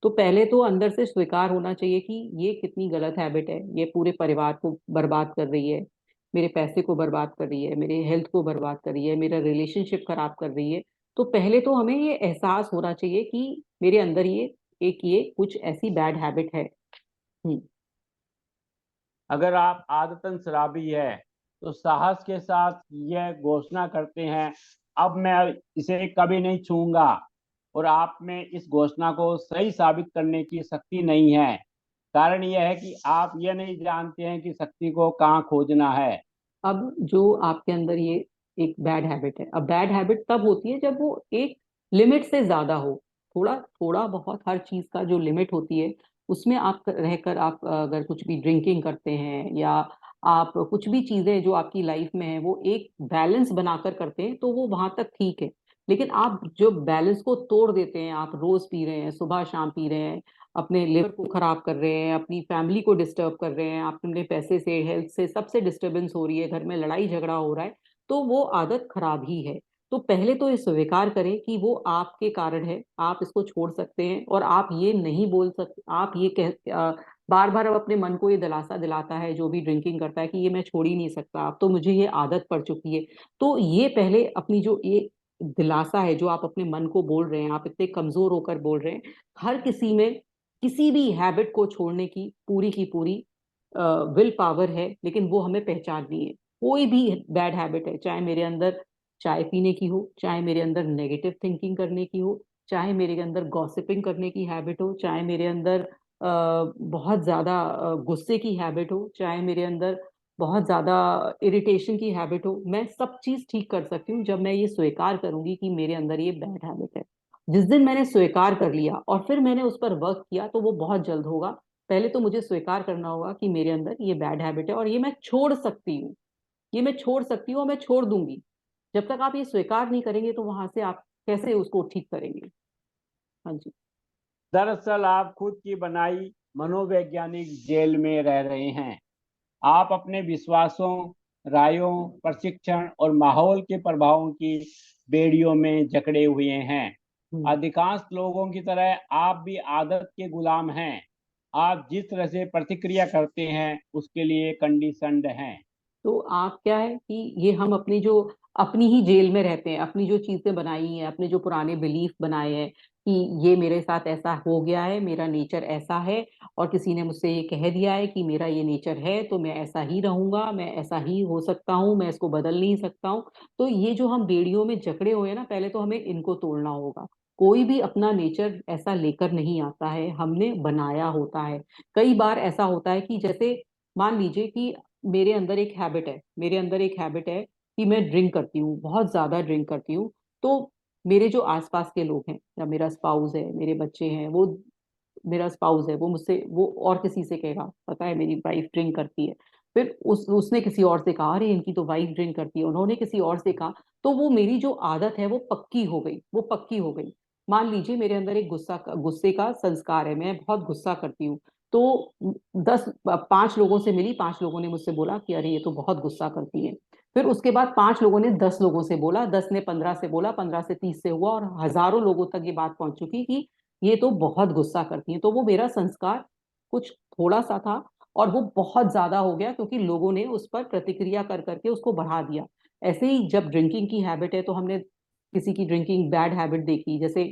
तो पहले तो अंदर से स्वीकार होना चाहिए कि ये कितनी गलत हैबिट है, ये पूरे परिवार को बर्बाद कर रही है, मेरे पैसे को बर्बाद कर रही है, मेरे हेल्थ को बर्बाद कर रही है, मेरा रिलेशनशिप खराब कर रही है। तो पहले तो हमें ये एहसास होना चाहिए कि मेरे अंदर ये कुछ ऐसी बैड हैबिट है। हम्म। अगर आप आदतन शराबी है तो साहस के साथ यह घोषणा करते हैं, अब मैं इसे कभी नहीं छूऊंगा। और आप में इस घोषणा को सही साबित करने की शक्ति नहीं है। कारण यह है कि आप यह नहीं जानते हैं कि शक्ति को कहाँ खोजना है। अब जो आपके अंदर ये एक बैड हैबिट है, अब बैड हैबिट तब होती है जब वो एक लिमिट से ज्यादा हो। थोड़ा थोड़ा बहुत हर चीज का जो लिमिट होती है, उसमें आप रहकर, आप अगर कुछ भी ड्रिंकिंग करते हैं या आप कुछ भी चीजें जो आपकी लाइफ में है वो एक बैलेंस बनाकर करते हैं, तो वो वहां तक ठीक है। लेकिन आप जो बैलेंस को तोड़ देते हैं, आप रोज पी रहे हैं, सुबह शाम पी रहे हैं, अपने लिवर को खराब कर रहे हैं, अपनी फैमिली को डिस्टर्ब कर रहे हैं, आप अपने पैसे से, हेल्थ से, सबसे डिस्टरबेंस हो रही है, घर में लड़ाई झगड़ा हो रहा है, तो वो आदत खराब ही है। तो पहले तो ये स्वीकार करें कि वो आपके कारण है, आप इसको छोड़ सकते हैं। और आप ये नहीं बोल सकते, आप ये बार बार अब अपने मन को ये दिलासा दिलाता है जो भी ड्रिंकिंग करता है कि ये मैं छोड़ ही नहीं सकता, अब तो मुझे ये आदत पड़ चुकी है। तो ये पहले अपनी जो ये दिलासा है जो आप अपने मन को बोल रहे हैं, आप इतने कमजोर होकर बोल रहे हैं, हर किसी में किसी भी हैबिट को छोड़ने की पूरी विल पावर है, लेकिन वो हमें पहचाननी है। कोई भी बैड हैबिट है, चाहे मेरे अंदर चाय पीने की हो, चाहे मेरे अंदर नेगेटिव थिंकिंग करने की हो, चाहे मेरे अंदर गॉसिपिंग करने की हैबिट हो, चाहे मेरे अंदर बहुत ज्यादा गुस्से की हैबिट हो, चाहे मेरे अंदर बहुत ज्यादा इरिटेशन की हैबिट हो, मैं सब चीज ठीक कर सकती हूँ जब मैं ये स्वीकार करूंगी कि मेरे अंदर ये बैड हैबिट है। जिस दिन मैंने स्वीकार कर लिया और फिर मैंने उस पर वर्क किया, तो वो बहुत जल्द होगा। पहले तो मुझे स्वीकार करना होगा कि मेरे अंदर ये बैड हैबिट है और ये मैं छोड़ सकती हूँ, ये मैं छोड़ सकती हूँ और मैं छोड़ दूंगी। जब तक आप ये स्वीकार नहीं करेंगे तो वहां से आप कैसे उसको ठीक करेंगे? हाँ जी। दरअसल आप खुद की बनाई मनोवैज्ञानिक जेल में रह रहे हैं। आप अपने विश्वासों, रायों, प्रशिक्षण और माहौल के प्रभावों की बेड़ियों में जकड़े हुए हैं। हम्म। अधिकांश लोगों की तरह आप भी आदत के गुलाम हैं। आप जिस तरह से प्रतिक्रिया करते हैं उसके लिए कंडीशनड हैं। तो आप क्या है कि ये हम अपनी जो, अपनी ही जेल में रहते हैं, अपनी जो चीजें बनाई हैं, अपने जो पुराने बिलीफ बनाए हैं कि ये मेरे साथ ऐसा हो गया है, मेरा नेचर ऐसा है, और किसी ने मुझसे ये कह दिया है कि मेरा ये नेचर है तो मैं ऐसा ही रहूंगा, मैं ऐसा ही हो सकता हूँ, मैं इसको बदल नहीं सकता हूँ। तो ये जो हम बेड़ियों में जकड़े हुए हैं ना, पहले तो हमें इनको तोड़ना होगा। कोई भी अपना नेचर ऐसा लेकर नहीं आता है, हमने बनाया होता है। कई बार ऐसा होता है कि जैसे मान लीजिए कि मेरे अंदर एक हैबिट है, मेरे अंदर एक हैबिट है कि मैं ड्रिंक करती हूँ, बहुत ज्यादा ड्रिंक करती हूँ। तो मेरे जो आसपास के लोग हैं, या मेरा स्पाउस है, मेरे बच्चे हैं, वो, मेरा स्पाउस है वो मुझसे, वो और किसी से कहेगा पता है मेरी वाइफ ड्रिंक करती है, फिर उसने किसी और से कहा अरे इनकी तो वाइफ ड्रिंक करती है, उन्होंने किसी और से कहा, तो वो मेरी जो आदत है वो पक्की हो गई, वो पक्की हो गई। मान लीजिए मेरे अंदर एक गुस्से का संस्कार है, मैं बहुत गुस्सा करती हूँ। तो 5 लोगों से मिली, 5 लोगों ने मुझसे बोला कि अरे ये तो बहुत गुस्सा करती है। फिर उसके बाद 5 लोगों ने 10 लोगों से बोला, 10 ने 15 से बोला, 15 से 30 से हुआ, और हजारों लोगों तक ये बात पहुंच चुकी कि ये तो बहुत गुस्सा करती है। तो वो मेरा संस्कार कुछ थोड़ा सा था और वो बहुत ज्यादा हो गया, क्योंकि लोगों ने उस पर प्रतिक्रिया कर करके उसको बढ़ा दिया। ऐसे ही जब ड्रिंकिंग की हैबिट है, तो हमने किसी की ड्रिंकिंग बैड हैबिट देखी, जैसे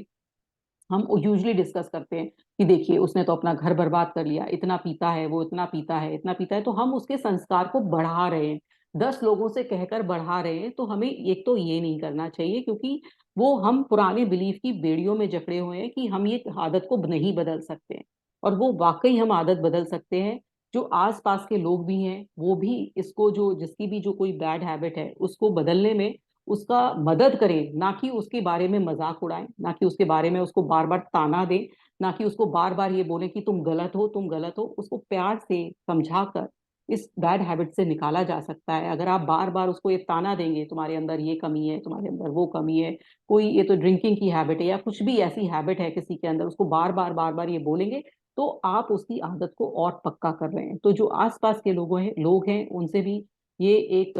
हम यूजुअली डिस्कस करते हैं कि देखिए उसने तो अपना घर बर्बाद कर लिया, इतना पीता है वो, इतना पीता है, इतना पीता है, तो हम उसके संस्कार को बढ़ा रहे हैं, 10 लोगों से कहकर बढ़ा रहे हैं। तो हमें एक तो ये नहीं करना चाहिए, क्योंकि वो हम पुराने बिलीफ की बेड़ियों में जकड़े हुए हैं कि हम ये आदत को नहीं बदल सकते हैं। और वो वाकई हम आदत बदल सकते हैं। जो आस पास के लोग भी हैं वो भी इसको, जो जिसकी भी जो कोई बैड हैबिट है उसको बदलने में उसका मदद करें, ना कि उसके बारे में मजाक उड़ाएं, ना कि उसके बारे में उसको बार बार ताना दें, ना कि उसको बार बार ये बोलें कि तुम गलत हो, तुम गलत हो। उसको प्यार से समझा कर इस बैड हैबिट से निकाला जा सकता है। अगर आप बार बार उसको ये ताना देंगे, तुम्हारे अंदर ये कमी है, तुम्हारे अंदर वो कमी है, कोई ये तो ड्रिंकिंग की हैबिट है या कुछ भी ऐसी हैबिट है किसी के अंदर, उसको बार बार ये बोलेंगे, तो आप उसकी आदत को और पक्का कर रहे हैं। तो जो आसपास के लोग हैं उनसे भी ये एक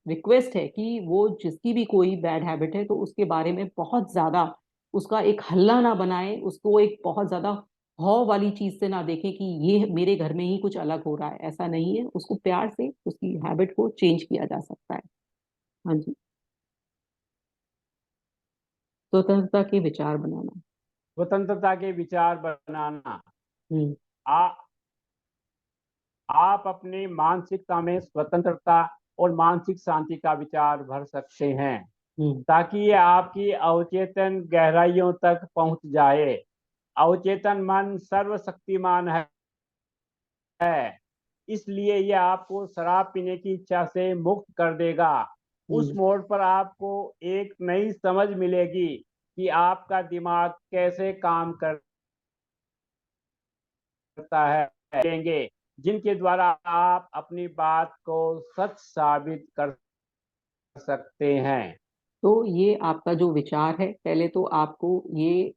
रिक्वेस्ट है कि वो जिसकी भी कोई बैड हैबिट है तो उसके बारे में बहुत ज्यादा उसका एक हल्ला ना बनाए, उसको एक बहुत ज्यादा हौ वाली चीज से ना देखें कि ये मेरे घर में ही कुछ अलग हो रहा है। ऐसा नहीं है, उसको प्यार से उसकी हैबिट को चेंज किया जा सकता है। हाँ जी। स्वतंत्रता के विचार बनाना। स्वतंत्रता के विचार बनाना। हम्म। आ, आप अपनी मानसिकता में स्वतंत्रता और मानसिक शांति का विचार भर सकते हैं, हम्म। ताकि ये आपकी अवचेतन गहराइयों तक पहुंच जाए। अवचेतन मन सर्वशक्तिमान है, इसलिए यह आपको शराब पीने की इच्छा से मुक्त कर देगा। उस हम्म। मोड़ पर आपको एक नई समझ मिलेगी कि आपका दिमाग कैसे काम करता है, देंगे जिनके द्वारा आप अपनी बात को सच साबित कर सकते हैं। तो ये आपका जो विचार है, पहले तो आपको ये,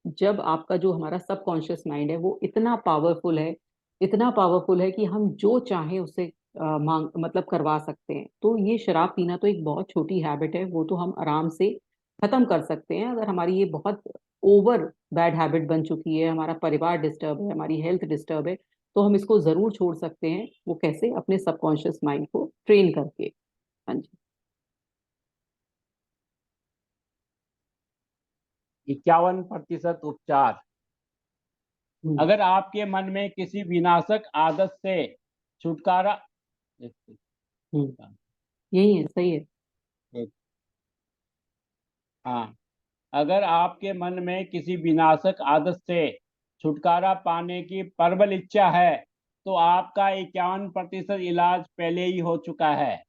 जब आपका जो हमारा सबकॉन्शियस माइंड है वो इतना पावरफुल है, इतना पावरफुल है कि हम जो चाहें उससे मांग मतलब करवा सकते हैं। तो ये शराब पीना तो एक बहुत छोटी हैबिट है, वो तो हम आराम से खत्म कर सकते हैं। अगर हमारी ये बहुत ओवर बैड हैबिट बन चुकी है, हमारा परिवार डिस्टर्ब है, हमारी हेल्थ डिस्टर्ब है, तो हम इसको जरूर छोड़ सकते हैं। वो कैसे? अपने सबकॉन्शियस माइंड को ट्रेन करके। हाँ जी। 51% उपचार। हम्म। अगर आपके मन में किसी विनाशक आदत से छुटकारा हम्म। यही है, सही है। हाँ, अगर आपके मन में किसी विनाशक आदत से छुटकारा पाने की प्रबल इच्छा है, तो आपका 51% इलाज पहले ही हो चुका है।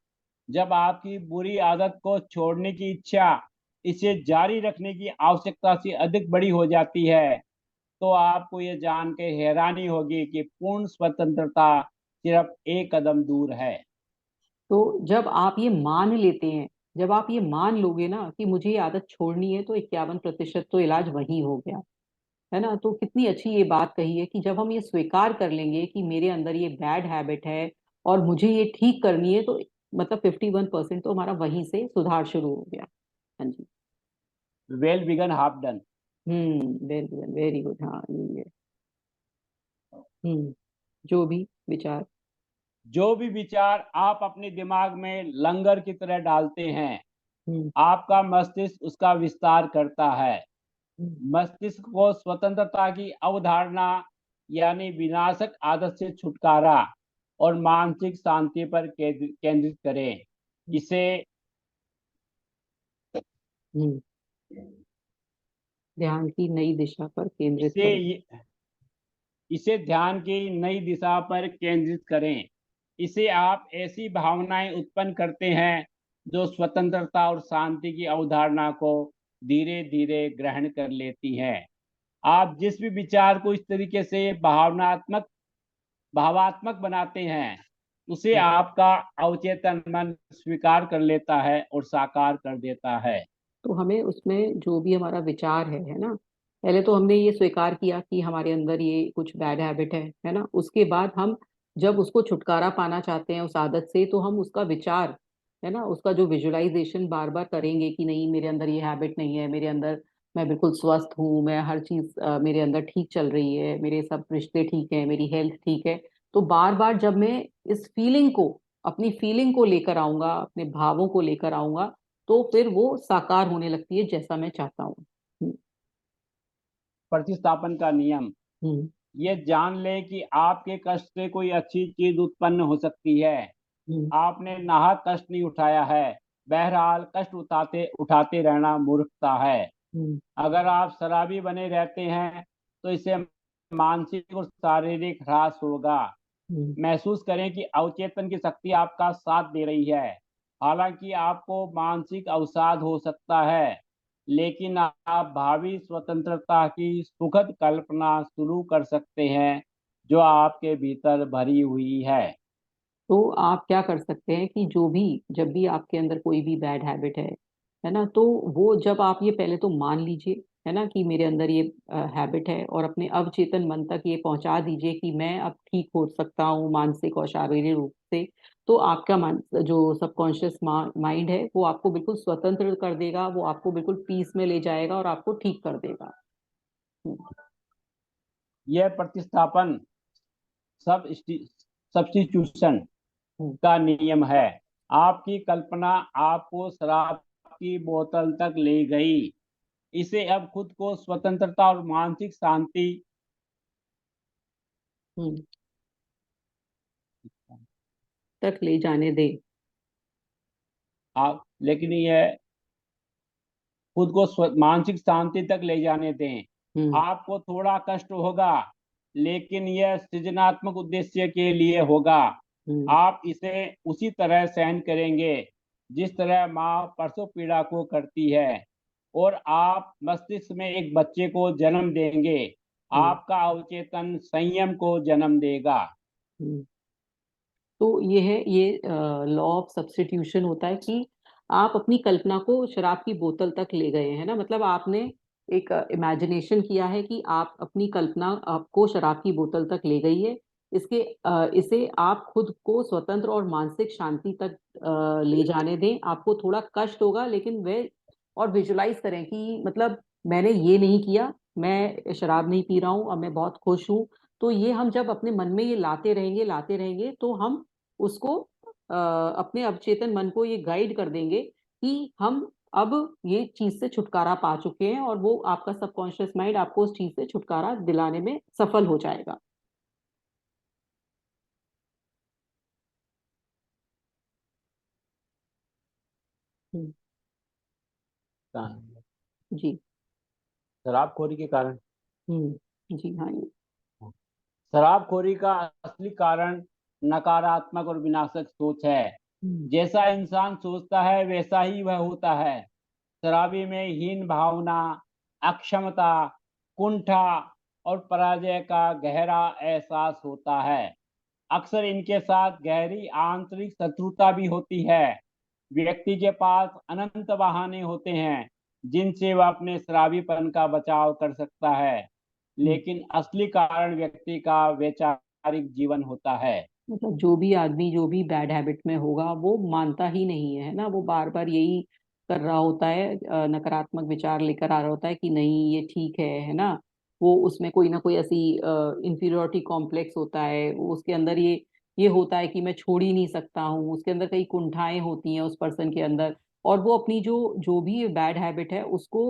जब आपकी बुरी आदत को छोड़ने की इच्छा इसे जारी रखने की आवश्यकता से अधिक बड़ी हो जाती है, तो आपको ये जान के हैरानी होगी कि पूर्ण स्वतंत्रता सिर्फ एक कदम दूर है। तो जब आप ये मान लेते हैं, जब आप ये मान लोगे ना कि मुझे ये आदत छोड़नी है, तो 51% तो इलाज वही हो गया। है ना? तो कितनी अच्छी ये बात कही है कि जब हम ये स्वीकार कर लेंगे कि मेरे अंदर ये बैड हैबिट है और मुझे ये ठीक करनी है, तो मतलब 51% तो हमारा वहीं से सुधार शुरू हो गया। हाँ जी। Well begun half done. Very very good. हाँ, ये है। हम्म। जो भी विचार। जो भी विचार आप अपने दिमाग में लंगर की तरह डालते हैं, हम्म। आपका मस्तिष्क उसका विस्तार करता है। हम्म। मस्तिष्क को स्वतंत्रता की अवधारणा, यानी विनाशक आदत से छुटकारा और मानसिक शांति पर केंद्रित करें। इसे हम्म। ध्यान की नई दिशा पर केंद्रित इसे करें। इसे ध्यान की नई दिशा पर केंद्रित करें। इसे आप ऐसी भावनाएं उत्पन्न करते हैं जो स्वतंत्रता और शांति की अवधारणा को धीरे धीरे ग्रहण कर लेती हैं। आप जिस भी विचार को इस तरीके से भावात्मक बनाते हैं, उसे आपका अवचेतन मन स्वीकार कर लेता है और साकार कर देता है। तो हमें उसमें जो भी हमारा विचार है ना, पहले तो हमने ये स्वीकार किया कि हमारे अंदर ये कुछ बैड हैबिट है ना। उसके बाद हम जब उसको छुटकारा पाना चाहते हैं उस आदत से, तो हम उसका विचार, है ना, उसका जो विजुअलाइजेशन बार बार करेंगे कि नहीं, मेरे अंदर ये हैबिट नहीं है, मेरे अंदर मैं बिल्कुल स्वस्थ हूँ, मैं हर चीज मेरे अंदर ठीक चल रही है, मेरे सब रिश्ते ठीक है, मेरी हेल्थ ठीक है। तो बार बार जब मैं इस फीलिंग को, अपनी फीलिंग को लेकर आऊंगा, अपने भावों को लेकर आऊंगा, तो फिर वो साकार होने लगती है जैसा मैं चाहता हूँ। प्रतिस्थापन का नियम। हम्म। ये जान ले कि आपके कष्ट से कोई अच्छी चीज उत्पन्न हो सकती है। हम्म। आपने नाहक कष्ट नहीं उठाया है। बहरहाल कष्ट उठाते उठाते रहना मूर्खता है। हम्म। अगर आप शराबी बने रहते हैं तो इससे मानसिक और शारीरिक ह्रास होगा। हम्म। महसूस करें कि अवचेतन की शक्ति आपका साथ दे रही है। हालांकि आपको मानसिक अवसाद हो सकता है, लेकिन आप भावी स्वतंत्रता की सुखद कल्पना शुरू कर सकते हैं जो आपके भीतर भरी हुई है। तो आप क्या कर सकते हैं कि जो भी, जब भी आपके अंदर कोई भी बैड हैबिट है ना, तो वो जब आप ये पहले तो मान लीजिए, है ना, कि मेरे अंदर ये हैबिट है, और अपने अवचेतन मन तक ये पहुंचा दीजिए कि मैं अब ठीक हो सकता हूँ मानसिक और शारीरिक रूप से। तो आपका मन, जो सबकॉन्शियस माइंड है, वो आपको बिल्कुल स्वतंत्र कर देगा, वो आपको बिल्कुल पीस में ले जाएगा और आपको ठीक कर देगा। हम्म। यह प्रतिस्थापन सब सब्स्टिट्यूशन हम्म। का नियम है। आपकी कल्पना आपको शराब की बोतल तक ले गई। इसे अब खुद को स्वतंत्रता और मानसिक शांति हम्म, तक ले जाने दे। आप लेकिन यह खुद को मानसिक शांति तक ले जाने दें। हम्म। आपको थोड़ा कष्ट होगा, लेकिन यह सृजनात्मक उद्देश्य के लिए होगा। हम्म। आप इसे उसी तरह सहन करेंगे जिस तरह माँ प्रसव पीड़ा को करती है, और आप मस्तिष्क में एक बच्चे को जन्म देंगे। हम्म। आपका अवचेतन संयम को जन्म देगा। हम्म। तो ये है, ये लॉ ऑफ सब्स्टिट्यूशन होता है कि आप अपनी कल्पना को शराब की बोतल तक ले गए हैं ना, मतलब आपने एक इमेजिनेशन किया है कि आप अपनी कल्पना आपको शराब की बोतल तक ले गई है। इसे आप खुद को स्वतंत्र और मानसिक शांति तक ले जाने दें। आपको थोड़ा कष्ट होगा, लेकिन वे, और विजुलाइज करें कि मतलब मैंने ये नहीं किया, मैं शराब नहीं पी रहा हूँ, अब मैं बहुत खुश हूँ। तो ये हम जब अपने मन में ये लाते रहेंगे तो हम उसको अपने अवचेतन मन को ये गाइड कर देंगे कि हम अब ये चीज से छुटकारा पा चुके हैं, और वो आपका सबकॉन्शियस माइंड आपको उस चीज से छुटकारा दिलाने में सफल हो जाएगा। हम्म। जी। शराबखोरी के कारण। जी हाँ, ये। शराबखोरी का असली कारण नकारात्मक और विनाशक सोच है। हम्म। जैसा इंसान सोचता है वैसा ही वह होता है। शराबी में हीन भावना, अक्षमता, कुंठा और पराजय का गहरा एहसास होता है। अक्सर इनके साथ गहरी आंतरिक शत्रुता भी होती है। व्यक्ति के पास अनंत बहाने होते हैं जिनसे वह अपने शराबीपन का बचाव कर सकता है, हम्म। लेकिन असली कारण व्यक्ति का वैचारिक जीवन होता है। मतलब जो भी आदमी जो भी बैड हैबिट में होगा वो मानता ही नहीं है ना, वो बार बार यही कर रहा होता है, नकारात्मक विचार लेकर आ रहा होता है कि नहीं ये ठीक है ना। वो उसमें कोई ना कोई ऐसी इंफीरियोरिटी कॉम्प्लेक्स होता है, वो उसके अंदर ये होता है कि मैं छोड़ ही नहीं सकता हूँ, उसके अंदर कई कुंठाएं होती हैं उस पर्सन के अंदर। और वो अपनी जो जो भी बैड हैबिट है उसको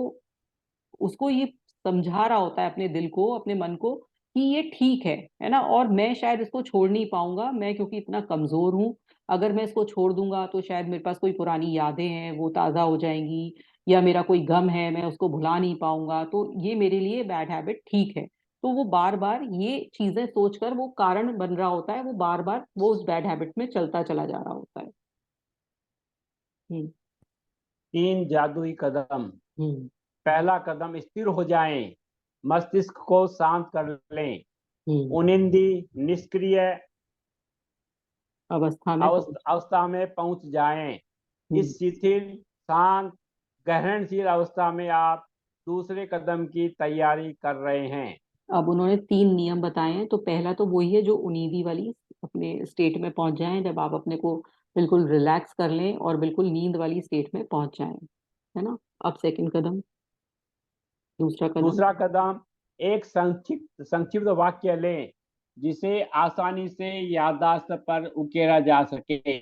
उसको ये समझा रहा होता है अपने दिल को, अपने मन को, कि ये ठीक है ना, और मैं शायद इसको छोड़ नहीं पाऊंगा, मैं क्योंकि इतना कमजोर हूं। अगर मैं इसको छोड़ दूंगा तो शायद मेरे पास कोई पुरानी यादें हैं वो ताजा हो जाएंगी, या मेरा कोई गम है मैं उसको भुला नहीं पाऊंगा, तो ये मेरे लिए बैड हैबिट ठीक है। तो वो बार बार ये चीजें सोचकर वो कारण बन रहा होता है, वो बार बार वो उस बैड हैबिट में चलता चला जा रहा होता है। हम्म। 3 जादुई कदम। हम्म। पहला कदम, स्थिर हो जाएं। मस्तिष्क को शांत कर लें। हम्म। उनिंदी निष्क्रिय अवस्था में पहुंच। अवस्था में पहुंच जाएं। हम्म। इस शिथिल, शांत, ग्रहणशील अवस्था में आप दूसरे कदम की तैयारी कर रहे हैं। अब उन्होंने 3 नियम बताए हैं, तो पहला तो वही है जो उनीदी वाली, अपने स्टेट में पहुंच जाएं जब आप अपने को बिल्कुल रिलैक्स कर लें और बिल्कुल नींद वाली स्टेट में पहुंच जाएं, है ना। अब सेकंड कदम, दूसरा कदम। दूसरा कदम, एक संक्षिप्त संक्षिप्त वाक्य लें जिसे आसानी से याददाश्त पर उकेरा जा सके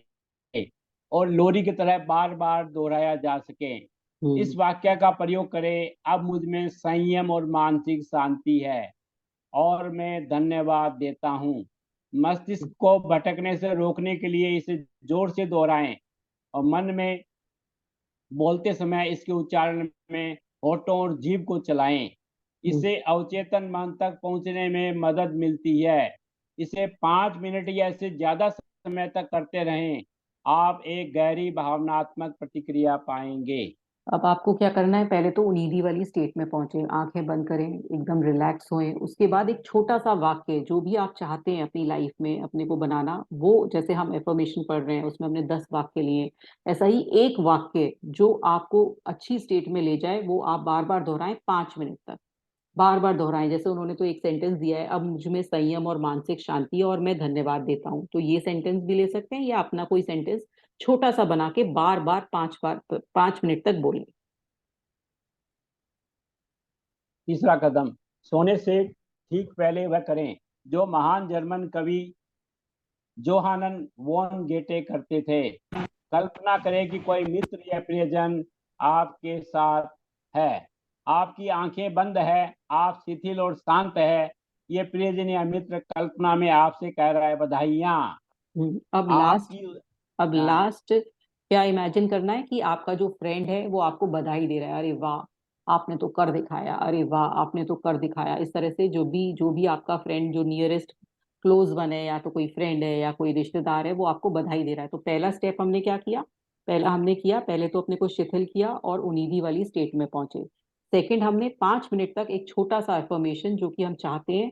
और लोरी की तरह बार बार दोहराया जा सके। इस वाक्य का प्रयोग करें, अब मुझ में संयम और मानसिक शांति है और मैं धन्यवाद देता हूँ। मस्तिष्क को भटकने से रोकने के लिए इसे जोर से दोहराएं और मन में बोलते समय इसके उच्चारण में होठों और जीभ को चलाएं। इससे अवचेतन मन तक पहुंचने में मदद मिलती है। इसे 5 मिनट या इससे ज्यादा समय तक करते रहें, आप एक गहरी भावनात्मक प्रतिक्रिया पाएंगे। अब आपको क्या करना है, पहले तो उनीदी वाली स्टेट में पहुंचे, आंखें बंद करें, एकदम रिलैक्स होएं। उसके बाद एक छोटा सा वाक्य जो भी आप चाहते हैं अपनी लाइफ में अपने को बनाना, वो जैसे हम एफर्मेशन पढ़ रहे हैं उसमें हमने 10 वाक्य लिए, ऐसा ही एक वाक्य जो आपको अच्छी स्टेट में ले जाए वो आप बार बार दोहराएं 5 मिनट तक। बार बार दोहराएं। जैसे उन्होंने तो एक सेंटेंस दिया है, अब मुझ में संयम और मानसिक शांति है और मैं धन्यवाद देता हूँ, तो ये सेंटेंस भी ले सकते हैं या अपना कोई सेंटेंस छोटा सा बना के बार बार 5 मिनट तक बोलें। तीसरा कदम, सोने से ठीक पहले वह करें जो महान जर्मन कवि जोहानन वॉन गेटे करते थे। कल्पना करें कि कोई मित्र या प्रियजन आपके साथ है, आपकी आंखें बंद है, आप शिथिल और शांत है। ये प्रियजन या मित्र कल्पना में आपसे कह रहा है बधाइयाँ अब लास्ट, आपकी। अब हाँ, लास्ट क्या इमेजिन करना है कि आपका जो फ्रेंड है वो आपको बधाई दे रहा है, अरे वाह आपने तो कर दिखाया, अरे वाह आपने तो कर दिखाया। इस तरह से जो भी आपका फ्रेंड जो नियरेस्ट क्लोज वन है, या तो कोई फ्रेंड है या कोई रिश्तेदार है, वो आपको बधाई दे रहा है। तो पहला स्टेप हमने क्या किया, पहले तो अपने को शिथिल किया और उनीदी वाली स्टेट में पहुंचे। सेकंड, हमने 5 मिनट तक एक छोटा सा अफर्मेशन जो कि हम चाहते हैं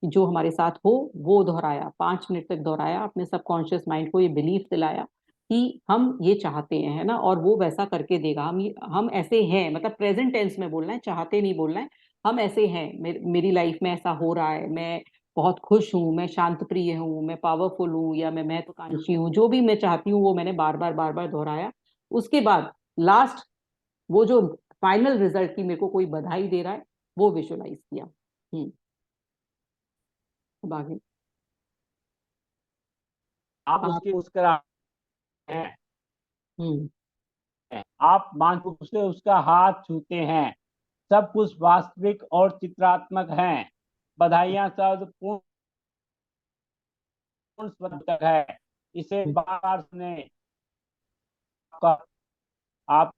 कि जो हमारे साथ हो वो दोहराया, 5 मिनट तक दोहराया, अपने सबकॉन्शियस माइंड को ये बिलीफ दिलाया कि हम ये चाहते हैं, है ना, और वो वैसा करके देगा। हम ऐसे हैं, मतलब प्रेजेंट टेंस में बोलना है, चाहते नहीं बोलना है। हम ऐसे हैं, मेरी लाइफ में ऐसा हो रहा है, मैं बहुत खुश हूँ, मैं शांत प्रिय हूँ, मैं पावरफुल हूँ, या मैं महत्वाकांक्षी हूँ, जो भी मैं चाहती हूँ वो मैंने बार बार दोहराया। उसके बाद लास्ट, वो जो फाइनल रिजल्ट की मेरे को कोई बधाई दे रहा है वो विजुअलाइज किया। अब आगे आप आप। उसकी मुस्कुराहट हैं, हम्म। आप मानसिक रूप से उसका हाथ छूते हैं। सब कुछ वास्तविक और चित्रात्मक है। बधाइयाँ शब्द पूर्ण स्वतंत्र है। इसे बार सुने, आपका आप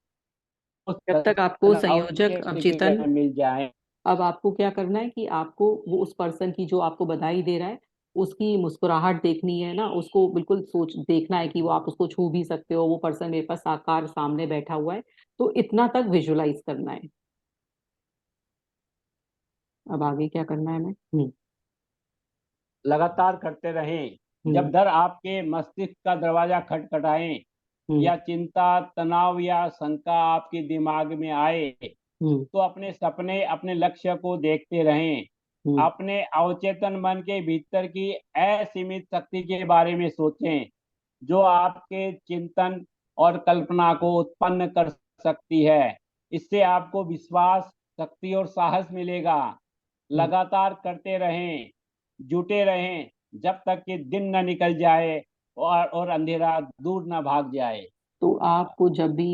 जब तक आपको संयोजक अवचेतन, प्रतिक्रिया मिल जाए। अब आपको क्या करना है कि आपको वो उस पर्सन की जो आपको बधाई दे रहा है उसकी मुस्कुराहट देखनी है ना, उसको बिल्कुल सोच देखना है कि वो आप उसको छू भी सकते हो, वो पर्सन मेरे पास साकार सामने बैठा हुआ है। तो इतना तक विजुलाइज करना है। अब आगे क्या करना है मैं। लगातार करते रहें। हम्म। जब डर आपके मस्तिष्क का दरवाजा खटखटाए हम्म। या चिंता, तनाव या शंका आपके दिमाग में आए, हम्म। तो अपने सपने, अपने लक्ष्य को देखते रहें। हम्म। अपने अवचेतन मन के भीतर की असीमित शक्ति के बारे में सोचें, जो आपके चिंतन और कल्पना को उत्पन्न कर सकती है। इससे आपको विश्वास, शक्ति और साहस मिलेगा। हम्म। लगातार करते रहें, जुटे रहें, जब तक कि दिन न निकल जाए और अंधेरा दूर न भाग जाए। तो आपको जब भी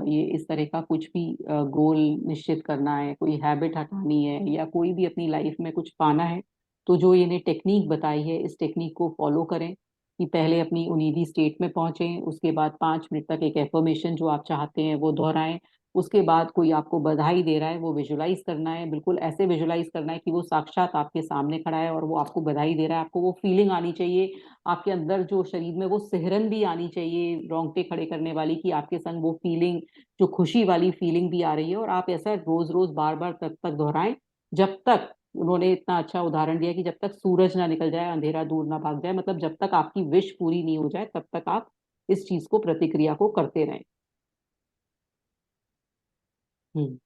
ये इस तरह का कुछ भी गोल निश्चित करना है, कोई हैबिट हटानी है, या कोई भी अपनी लाइफ में कुछ पाना है, तो जो इन्हें टेक्निक बताई है इस टेक्निक को फॉलो करें कि पहले अपनी उनीदी स्टेट में पहुंचे, उसके बाद 5 मिनट तक एक एफर्मेशन जो आप चाहते हैं वो दोहराएं। उसके बाद कोई आपको बधाई दे रहा है वो विजुलाइज करना है, बिल्कुल ऐसे विजुलाइज करना है कि वो साक्षात आपके सामने खड़ा है और वो आपको बधाई दे रहा है। आपको वो फीलिंग आनी चाहिए आपके अंदर, जो शरीर में वो सिहरन भी आनी चाहिए रोंगटे खड़े करने वाली, कि आपके संग वो फीलिंग, जो खुशी वाली फीलिंग भी आ रही है। और आप ऐसा रोज रोज बार बार तब तक दोहराएं जब तक, उन्होंने इतना अच्छा उदाहरण दिया कि जब तक सूरज ना निकल जाए, अंधेरा दूर ना भाग जाए, मतलब जब तक आपकी विश पूरी नहीं हो जाए तब तक आप इस चीज को, प्रतिक्रिया को करते रहें। हम्म।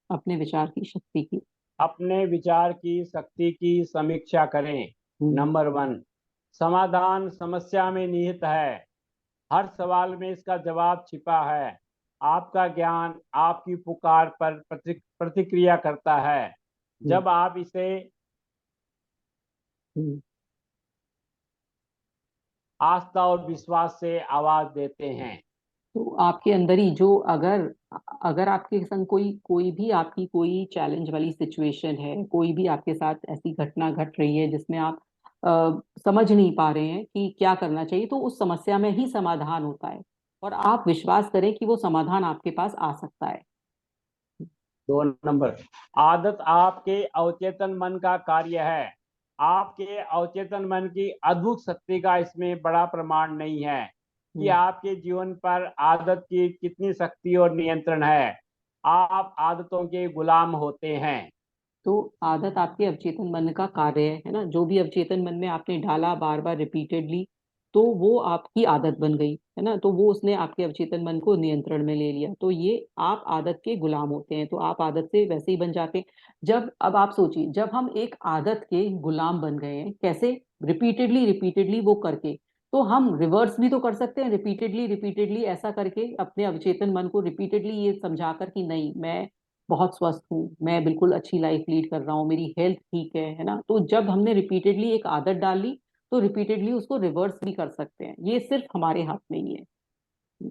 अपने विचार की शक्ति की। अपने विचार की शक्ति की समीक्षा करें। हम्म। नंबर 1, समाधान समस्या में निहित है। हर सवाल में इसका जवाब छिपा है। आपका ज्ञान आपकी पुकार पर प्रतिक्रिया करता है। हम्म। जब आप इसे हम्म। आस्था और विश्वास से आवाज देते हैं। तो आपके अंदर ही जो अगर अगर आपके संग कोई कोई भी आपकी कोई चैलेंज वाली सिचुएशन है, कोई भी आपके साथ ऐसी घटना घट रही है जिसमें आप समझ नहीं पा रहे हैं कि क्या करना चाहिए, तो उस समस्या में ही समाधान होता है। और आप विश्वास करें कि वो समाधान आपके पास आ सकता है। 2 नंबर, आदत आपके अवचेतन मन का कार्य है। आपके अवचेतन मन की अद्भुत शक्ति का इसमें बड़ा प्रमाण नहीं है कि हम्म। आपके जीवन पर आदत की कितनी शक्ति और नियंत्रण है। आप आदतों के गुलाम होते हैं। तो आदत आपके अवचेतन मन का कार्य है ना, जो भी अवचेतन मन में आपने डाला बार बार रिपीटेडली, तो वो आपकी आदत बन गई है ना, तो वो उसने आपके अवचेतन मन को नियंत्रण में ले लिया, तो ये आप आदत के गुलाम होते हैं, तो आप आदत से वैसे ही बन जाते हैं। जब अब आप सोचिए, जब हम एक आदत के गुलाम बन गए हैं, कैसे? रिपीटेडली रिपीटेडली वो करके, तो हम रिवर्स भी तो कर सकते हैं, रिपीटेडली रिपीटेडली ऐसा करके अपने अवचेतन मन को रिपीटेडली ये समझाकर कि नहीं, मैं बहुत स्वस्थ हूँ, मैं बिल्कुल अच्छी लाइफ लीड कर रहा हूँ, मेरी हेल्थ ठीक है ना। तो जब हमने रिपीटेडली एक आदत डाल ली, तो रिपीटेडली उसको रिवर्स भी कर सकते हैं, ये सिर्फ हमारे हाथ में ही है।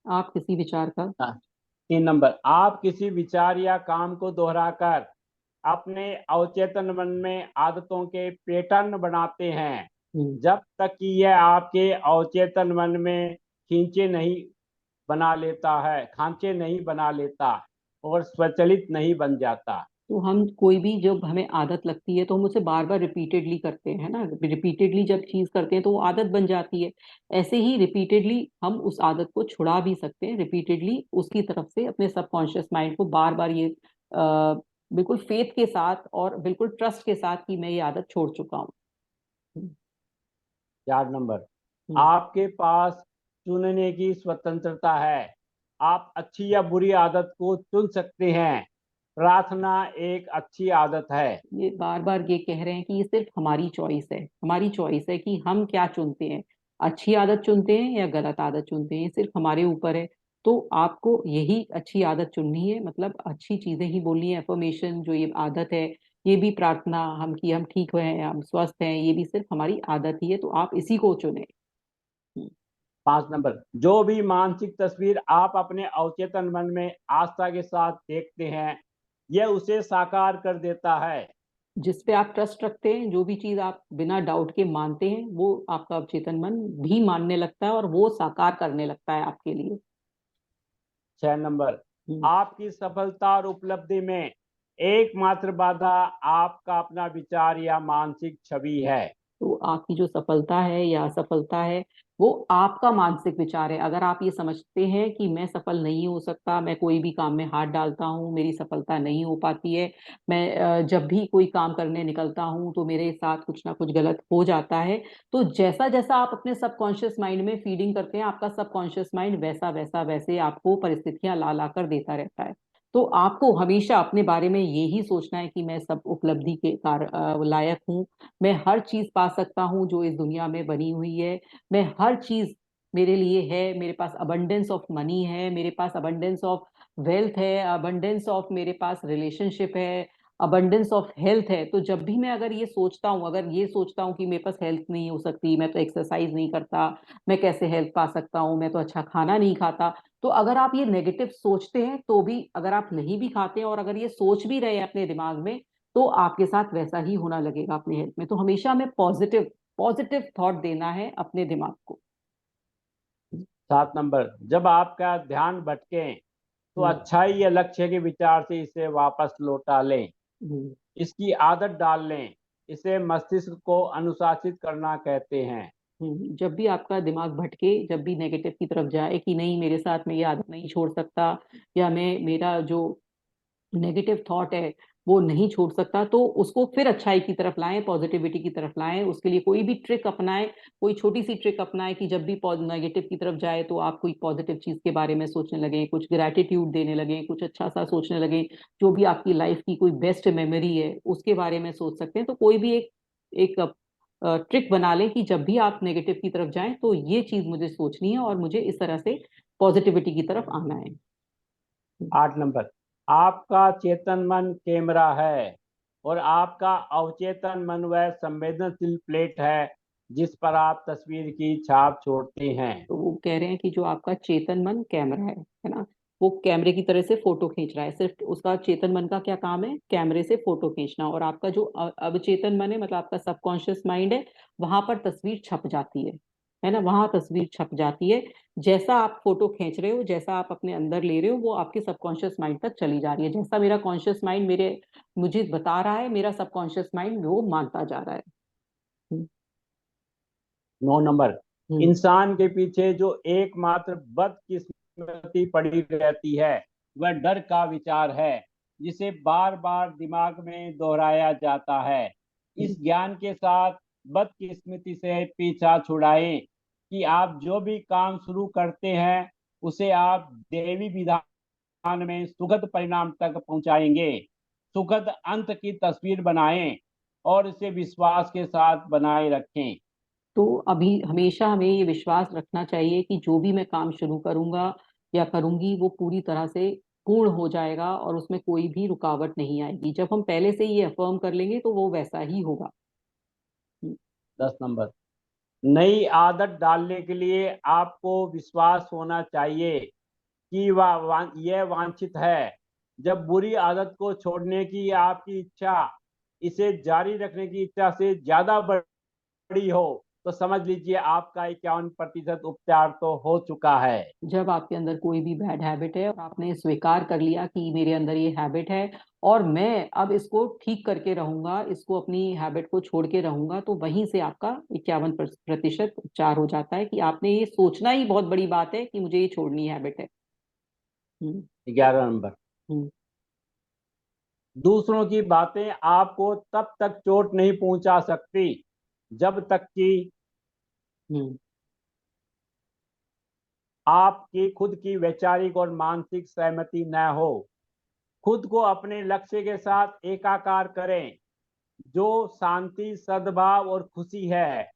आप किसी विचार का। हाँ। 3 नंबर, आप किसी विचार या काम को दोहराकर अपने अवचेतन मन में आदतों के पैटर्न बनाते हैं, हम्म। जब तक कि यह आपके अवचेतन मन में खींचे नहीं खांचे नहीं बना लेता और स्वचालित नहीं बन जाता। तो हम कोई भी जब हमें आदत लगती है तो हम उसे बार बार रिपीटेडली करते हैं ना, रिपीटेडली जब चीज करते हैं तो वो आदत बन जाती है। ऐसे ही रिपीटेडली हम उस आदत को छुड़ा भी सकते हैं, रिपीटेडली उसकी तरफ से अपने सबकॉन्शियस माइंड को बार बार ये बिल्कुल फेथ के साथ और बिल्कुल ट्रस्ट के साथ कि मैं ये आदत छोड़ चुका हूँ। 4 नंबर, हम्म। आपके पास चुनने की स्वतंत्रता है। आप अच्छी या बुरी आदत को चुन सकते हैं। प्रार्थना एक अच्छी आदत है। ये बार बार ये कह रहे हैं कि ये सिर्फ हमारी चॉइस है, हमारी चॉइस है कि हम क्या चुनते हैं, अच्छी आदत चुनते हैं या गलत आदत चुनते हैं, ये सिर्फ हमारे ऊपर है। तो आपको यही अच्छी आदत चुननी है, मतलब अच्छी चीजें ही बोलनी है, एफर्मेशन जो ये आदत है, ये भी प्रार्थना हम कि हम ठीक हैं, हम स्वस्थ हैं, ये भी सिर्फ हमारी आदत ही है, तो आप इसी को चुने। 5 नंबर, जो भी मानसिक तस्वीर आप अपने अवचेतन मन में आस्था के साथ देखते हैं, यह उसे साकार कर देता है। जिस पे आप ट्रस्ट रखते हैं, जो भी चीज आप बिना डाउट के मानते हैं, वो आपका अवचेतन मन भी मानने लगता है और वो साकार करने लगता है आपके लिए। 6 नंबर, हम्म। आपकी सफलता और उपलब्धि में एकमात्र बाधा आपका अपना विचार या मानसिक छवि है। तो आपकी जो सफलता है या असफलता है, वो आपका मानसिक विचार है। अगर आप ये समझते हैं कि मैं सफल नहीं हो सकता, मैं कोई भी काम में हाथ डालता हूँ मेरी सफलता नहीं हो पाती है, मैं जब भी कोई काम करने निकलता हूँ तो मेरे साथ कुछ ना कुछ गलत हो जाता है, तो जैसा जैसा आप अपने सबकॉन्शियस माइंड में फीडिंग करते हैं, आपका सबकॉन्शियस माइंड वैसा वैसा वैसे आपको परिस्थितियां ला ला कर देता रहता है। तो आपको हमेशा अपने बारे में यही सोचना है कि मैं सब उपलब्धि के लायक हूँ, मैं हर चीज पा सकता हूँ जो इस दुनिया में बनी हुई है, मैं हर चीज मेरे लिए है, मेरे पास अबंडेंस ऑफ मनी है, मेरे पास अबंडेंस ऑफ वेल्थ है, अबंडेंस ऑफ मेरे पास रिलेशनशिप है, अबंडेंस ऑफ हेल्थ है। तो जब भी मैं अगर ये सोचता हूँ, अगर ये सोचता हूँ कि मेरे पास हेल्थ नहीं हो सकती, मैं तो एक्सरसाइज नहीं करता, मैं कैसे हेल्थ पा सकता हूँ, मैं तो अच्छा खाना नहीं खाता, तो अगर आप ये नेगेटिव सोचते हैं तो भी, अगर आप नहीं भी खाते हैं और अगर ये सोच भी रहे हैं अपने दिमाग में, तो आपके साथ वैसा ही होना लगेगा अपनी हेल्थ में। तो हमेशा हमें पॉजिटिव पॉजिटिव थॉट देना है अपने दिमाग को। 7 नंबर, जब आपका ध्यान भटके तो हम्म। अच्छाई या लक्ष्य के विचार से इसे वापस लौटा लें। हम्म। इसकी आदत डाल लें। इसे मस्तिष्क को अनुशासित करना कहते हैं। जब भी आपका दिमाग भटके, जब भी नेगेटिव की तरफ जाए कि नहीं मेरे साथ मैं ये आदत नहीं छोड़ सकता, या मैं मेरा जो नेगेटिव थॉट है वो नहीं छोड़ सकता, तो उसको फिर अच्छाई की तरफ लाएं, पॉजिटिविटी की तरफ लाएं। उसके लिए कोई भी ट्रिक अपनाएं, कोई छोटी सी ट्रिक अपनाएं कि जब भी नेगेटिव की तरफ जाए तो आप कोई पॉजिटिव चीज के बारे में सोचने लगें, कुछ ग्रैटिट्यूड देने लगें, कुछ अच्छा सा सोचने लगें, जो भी आपकी लाइफ की कोई बेस्ट मेमोरी है उसके बारे में सोच सकते हैं। तो कोई भी एक एक ट्रिक बना लें कि जब भी आप नेगेटिव की तरफ जाएं तो ये चीज मुझे सोचनी है और मुझे इस तरह से पॉजिटिविटी की तरफ आना है। 8 नंबर, आपका चेतन मन कैमरा है। और आपका अवचेतन मन वह संवेदनशील प्लेट है जिस पर आप तस्वीर की छाप छोड़ते हैं। तो वो कह रहे हैं कि जो आपका चेतन मन कैमरा है ना, वो कैमरे की तरह से फोटो खींच रहा है। सिर्फ उसका चेतन मन का क्या काम है? कैमरे से फोटो खींचना। और आपका जो अवचेतन मन है, मतलब आपका सबकॉन्शियस माइंड है, वहां पर तस्वीर छप जाती है ना, वहां तस्वीर छप जाती है। जैसा आप फोटो खींच रहे हो, जैसा आप अपने अंदर ले रहे हो, वो आपके सबकॉन्शियस माइंड तक चली जा रही है। जैसा मेरा कॉन्शियस माइंड मुझे बता रहा है, मेरा सबकॉन्शियस माइंड वो मानता जा रहा है। हम्म। 9 नंबर, हम्म। इंसान के पीछे जो एकमात्र बदकिस्मती पड़ी रहती है वह डर का विचार है जिसे बार बार दिमाग में दोहराया जाता है। हम्म। इस ज्ञान के साथ बदकिस्मती से पीछा छुड़ाएं कि आप जो भी काम शुरू करते हैं उसे आप देवी विधान में सुखद परिणाम तक पहुंचाएंगे। सुखद अंत की तस्वीर बनाएं और इसे विश्वास के साथ बनाए रखें। तो अभी हमेशा हमें ये विश्वास रखना चाहिए कि जो भी मैं काम शुरू करूंगा या करूंगी, वो पूरी तरह से पूर्ण हो जाएगा और उसमें कोई भी रुकावट नहीं आएगी। जब हम पहले से ये अफर्म कर लेंगे तो वो वैसा ही होगा। हम्म। 10 नंबर, नई आदत डालने के लिए आपको विश्वास होना चाहिए कि यह वांछित है। जब बुरी आदत को छोड़ने की आपकी इच्छा इसे जारी रखने की इच्छा से ज्यादा बड़ी हो तो समझ लीजिए आपका 51% उपचार तो हो चुका है। जब आपके अंदर कोई भी बैड हैबिट है और आपने स्वीकार कर लिया कि मेरे अंदर ये हैबिट है और मैं अब इसको ठीक करके रहूंगा, इसको अपनी हैबिट को छोड़ के रहूंगा, तो वहीं से आपका 51% उपचार हो जाता है कि आपने ये सोचना ही बहुत बड़ी बात है कि मुझे ये छोड़नी हैबिट है। हम्म। 11 नंबर, हम्म। दूसरों की बातें आपको तब तक चोट नहीं पहुंचा सकती जब तक कि हम्म। आपकी खुद की वैचारिक और मानसिक सहमति न हो। खुद को अपने लक्ष्य के साथ एकाकार करें जो शांति, सद्भाव और खुशी है।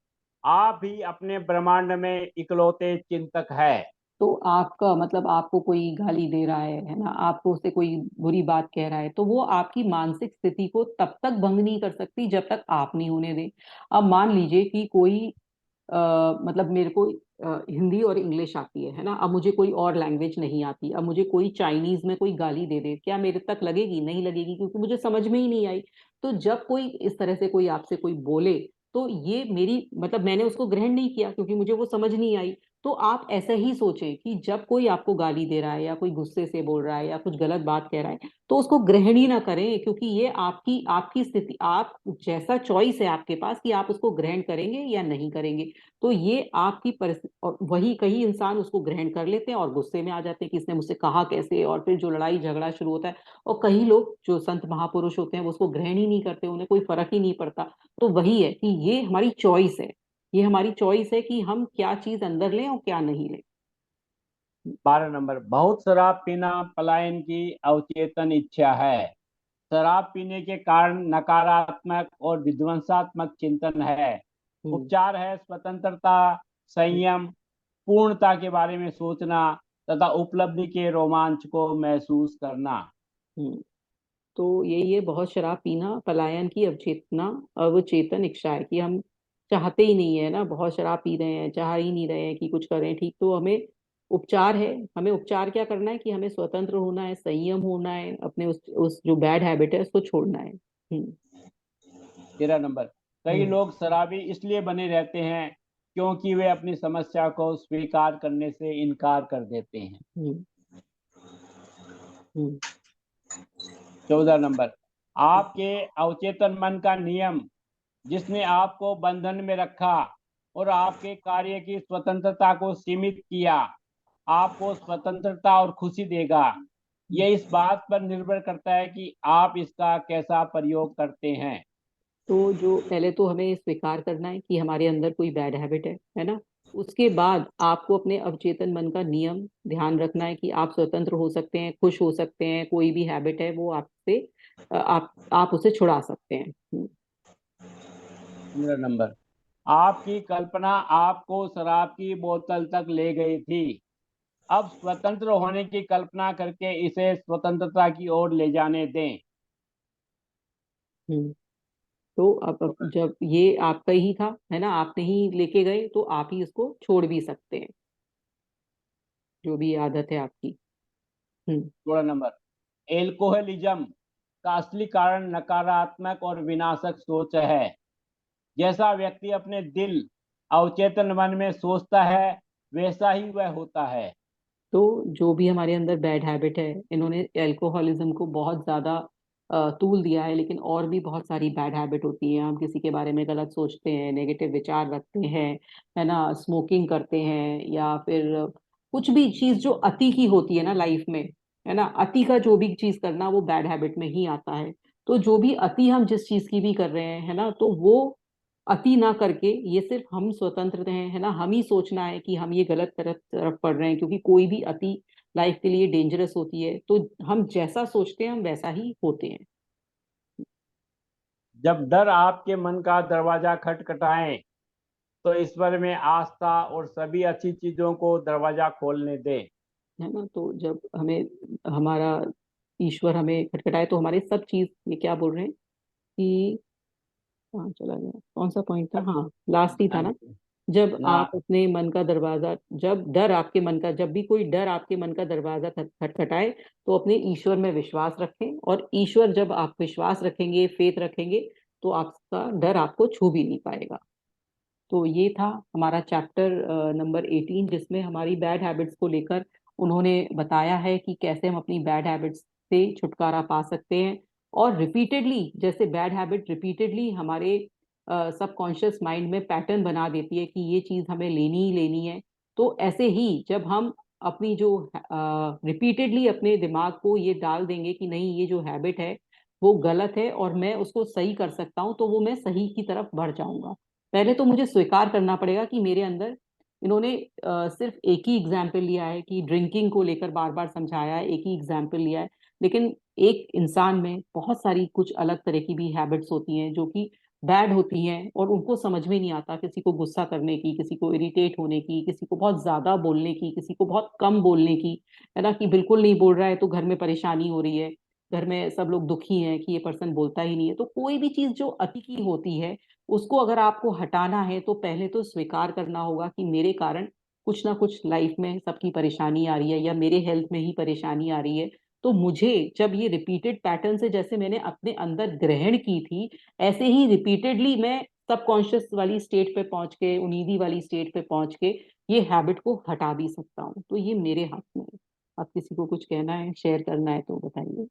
आप ही अपने ब्रह्मांड में इकलौते चिंतक है। तो आपका मतलब आपको कोई गाली दे रहा है ना, आपको उससे कोई बुरी बात कह रहा है, तो वो आपकी मानसिक स्थिति को तब तक भंग नहीं कर सकती जब तक आप नहीं होने दें। अब मान लीजिए कि कोई मतलब मेरे को हिंदी और इंग्लिश आती है ना, अब मुझे कोई और लैंग्वेज नहीं आती, अब मुझे कोई चाइनीज में कोई गाली दे दे, क्या मेरे तक लगेगी? नहीं लगेगी, क्योंकि मुझे समझ में ही नहीं आई। तो जब कोई इस तरह से कोई आपसे कोई बोले, तो ये मेरी मतलब मैंने उसको ग्रहण नहीं किया क्योंकि मुझे वो समझ नहीं आई। तो आप ऐसा ही सोचें कि जब कोई आपको गाली दे रहा है या कोई गुस्से से बोल रहा है या कुछ गलत बात कह रहा है, तो उसको ग्रहण ही ना करें, क्योंकि ये आपकी आपकी स्थिति, आप जैसा चॉइस है आपके पास कि आप उसको ग्रहण करेंगे या नहीं करेंगे। तो ये आपकी परिस्थिति, और वही कई इंसान उसको ग्रहण कर लेते हैं और गुस्से में आ जाते हैं कि इसने मुझसे कहा कैसे, और फिर जो लड़ाई झगड़ा शुरू होता है। और कई लोग जो संत महापुरुष होते हैं वो उसको ग्रहण ही नहीं करते, उन्हें कोई फर्क ही नहीं पड़ता। तो वही है कि ये हमारी चॉइस है, ये हमारी चॉइस है कि हम क्या चीज अंदर लें और क्या नहीं लें। 12 नंबर, बहुत शराब पीना पलायन की अवचेतन इच्छा है। शराब पीने के कारण नकारात्मक और विध्वंसात्मक चिंतन है। हम्म। उपचार है स्वतंत्रता, संयम, पूर्णता के बारे में सोचना तथा उपलब्धि के रोमांच को महसूस करना। हम्म। तो यही है, बहुत शराब पीना पलायन की अवचेतना, अवचेतन इच्छा है कि हम चाहते ही नहीं है ना, बहुत शराब पी रहे हैं, चाह ही नहीं रहे हैं कि कुछ करें ठीक। तो हमें उपचार है, हमें उपचार क्या करना है कि हमें स्वतंत्र होना है, संयम होना है, अपने उस जो बैड हैबिट है उसको छोड़ना है। हम्म। 13 नंबर, कई हम्म। लोग शराबी इसलिए बने रहते हैं क्योंकि वे अपनी समस्या को स्वीकार करने से इनकार कर देते हैं। हम्म। हम्म। 14 नंबर, आपके अवचेतन मन का नियम जिसने आपको बंधन में रखा और आपके कार्य की स्वतंत्रता को सीमित किया आपको स्वतंत्रता और खुशी देगा। यह इस बात पर निर्भर करता है कि आप इसका कैसा प्रयोग करते हैं। तो जो पहले तो हमें स्वीकार करना है कि हमारे अंदर कोई बैड हैबिट है ना। उसके बाद आपको अपने अवचेतन मन का नियम ध्यान रखना है कि आप स्वतंत्र हो सकते हैं, खुश हो सकते हैं, कोई भी हैबिट है वो आपसे आप उसे छुड़ा सकते हैं। 15 नंबर, आपकी कल्पना आपको शराब की बोतल तक ले गई थी। अब स्वतंत्र होने की कल्पना करके इसे स्वतंत्रता की ओर ले जाने दें। हम्म। तो अब जब ये आपका ही था, है ना, आपने ही लेके गए, तो आप ही इसको छोड़ भी सकते हैं, जो भी आदत है आपकी। हम्म। 16 नंबर, एल्कोहलिज्म का असली कारण नकारात्मक और विनाशक सोच है। जैसा व्यक्ति अपने दिल अवचेतन मन में सोचता है, वैसा ही वह होता है। तो जो भी हमारे अंदर बैड हैबिट है, इन्होंने अल्कोहलिज्म को बहुत ज्यादा तूल दिया है, लेकिन और भी बहुत सारी बैड हैबिट होती है। हम किसी के बारे में गलत सोचते हैं, नेगेटिव विचार रखते हैं, है ना, स्मोकिंग करते हैं, या फिर कुछ भी चीज जो अति की होती है ना लाइफ में, है ना, अति का जो भी चीज करना वो बैड हैबिट में ही आता है। तो जो भी अति हम जिस चीज की भी कर रहे हैं, है ना, तो वो अति ना करके, ये सिर्फ हम स्वतंत्र हैं, है ना, हम ही सोचना है कि हम ये गलत तरफ पड़ रहे हैं, क्योंकि कोई भी अति लाइफ के लिए डेंजरस होती है। तो हम जैसा सोचते हैं हम वैसा ही होते हैं। जब डर आपके मन का दरवाजा खटखटाए, तो ईश्वर में आस्था और सभी अच्छी चीजों को दरवाजा खोलने दे। है ना, तो जब हमें हमारा ईश्वर हमें खटखटाए तो हमारे सब चीज, ये क्या बोल रहे हैं कि, हाँ चला गया, कौन सा पॉइंट था, हाँ लास्ट ही था ना। जब ना, आप अपने मन का दरवाजा, जब डर आपके मन का, जब भी कोई डर आपके मन का दरवाजा खटखटाए, तो अपने ईश्वर में विश्वास रखें, और ईश्वर, जब आप विश्वास रखेंगे, फेथ रखेंगे, तो आपका डर आपको छू भी नहीं पाएगा। तो ये था हमारा चैप्टर नंबर 18, जिसमें हमारी बैड हैबिट्स को लेकर उन्होंने बताया है कि कैसे हम अपनी बैड हैबिट्स से छुटकारा पा सकते हैं। और रिपीटेडली, जैसे बैड हैबिट रिपीटेडली हमारे सबकॉन्शियस माइंड में पैटर्न बना देती है कि ये चीज हमें लेनी ही लेनी है, तो ऐसे ही जब हम अपनी जो रिपीटेडली अपने दिमाग को ये डाल देंगे कि नहीं, ये जो हैबिट है वो गलत है और मैं उसको सही कर सकता हूँ, तो वो मैं सही की तरफ बढ़ जाऊंगा। पहले तो मुझे स्वीकार करना पड़ेगा कि मेरे अंदर, इन्होंने सिर्फ एक ही एग्जाम्पल लिया है कि ड्रिंकिंग को लेकर बार बार समझाया है, एक ही एग्जाम्पल लिया है, लेकिन एक इंसान में बहुत सारी कुछ अलग तरह की भी हैबिट्स होती हैं जो कि बैड होती हैं, और उनको समझ में नहीं आता, किसी को गुस्सा करने की, किसी को इरिटेट होने की, किसी को बहुत ज्यादा बोलने की, किसी को बहुत कम बोलने की, है ना, कि बिल्कुल नहीं बोल रहा है तो घर में परेशानी हो रही है, घर में सब लोग दुखी हैं कि ये पर्सन बोलता ही नहीं है। तो कोई भी चीज जो अति की होती है, उसको अगर आपको हटाना है तो पहले तो स्वीकार करना होगा कि मेरे कारण कुछ ना कुछ लाइफ में सबकी परेशानी आ रही है, या मेरे हेल्थ में ही परेशानी आ रही है। तो मुझे जब ये रिपीटेड पैटर्न से, जैसे मैंने अपने अंदर ग्रहण की थी, ऐसे ही रिपीटेडली मैं सबकॉन्शियस वाली स्टेट पे पहुंच के, उनीदी वाली स्टेट पे पहुंच के ये हैबिट को हटा भी सकता हूँ। तो ये मेरे हाथ में है। आप किसी को कुछ कहना है, शेयर करना है तो बताइए।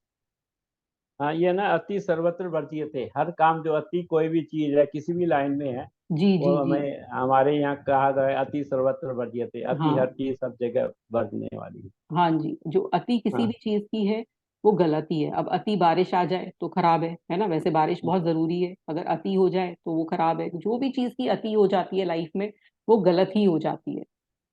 हाँ, ये ना अति सर्वत्र वर्ज्यते। हर काम जो अति कोई भी चीज है, किसी भी लाइन में है, जी वो जी जी। हमें हमारे यहाँ कहा गया है, अति सर्वत्र वर्ज्यते। अति हाँ हर चीज सब जगह बरतने वाली है। हाँ जी, जो अति किसी भी हाँ। चीज की है वो गलत ही है। अब अति बारिश आ जाए तो खराब है ना, वैसे बारिश बहुत जरूरी है, अगर अति हो जाए तो वो खराब है। जो भी चीज की अति हो जाती है लाइफ में, वो गलत ही हो जाती है।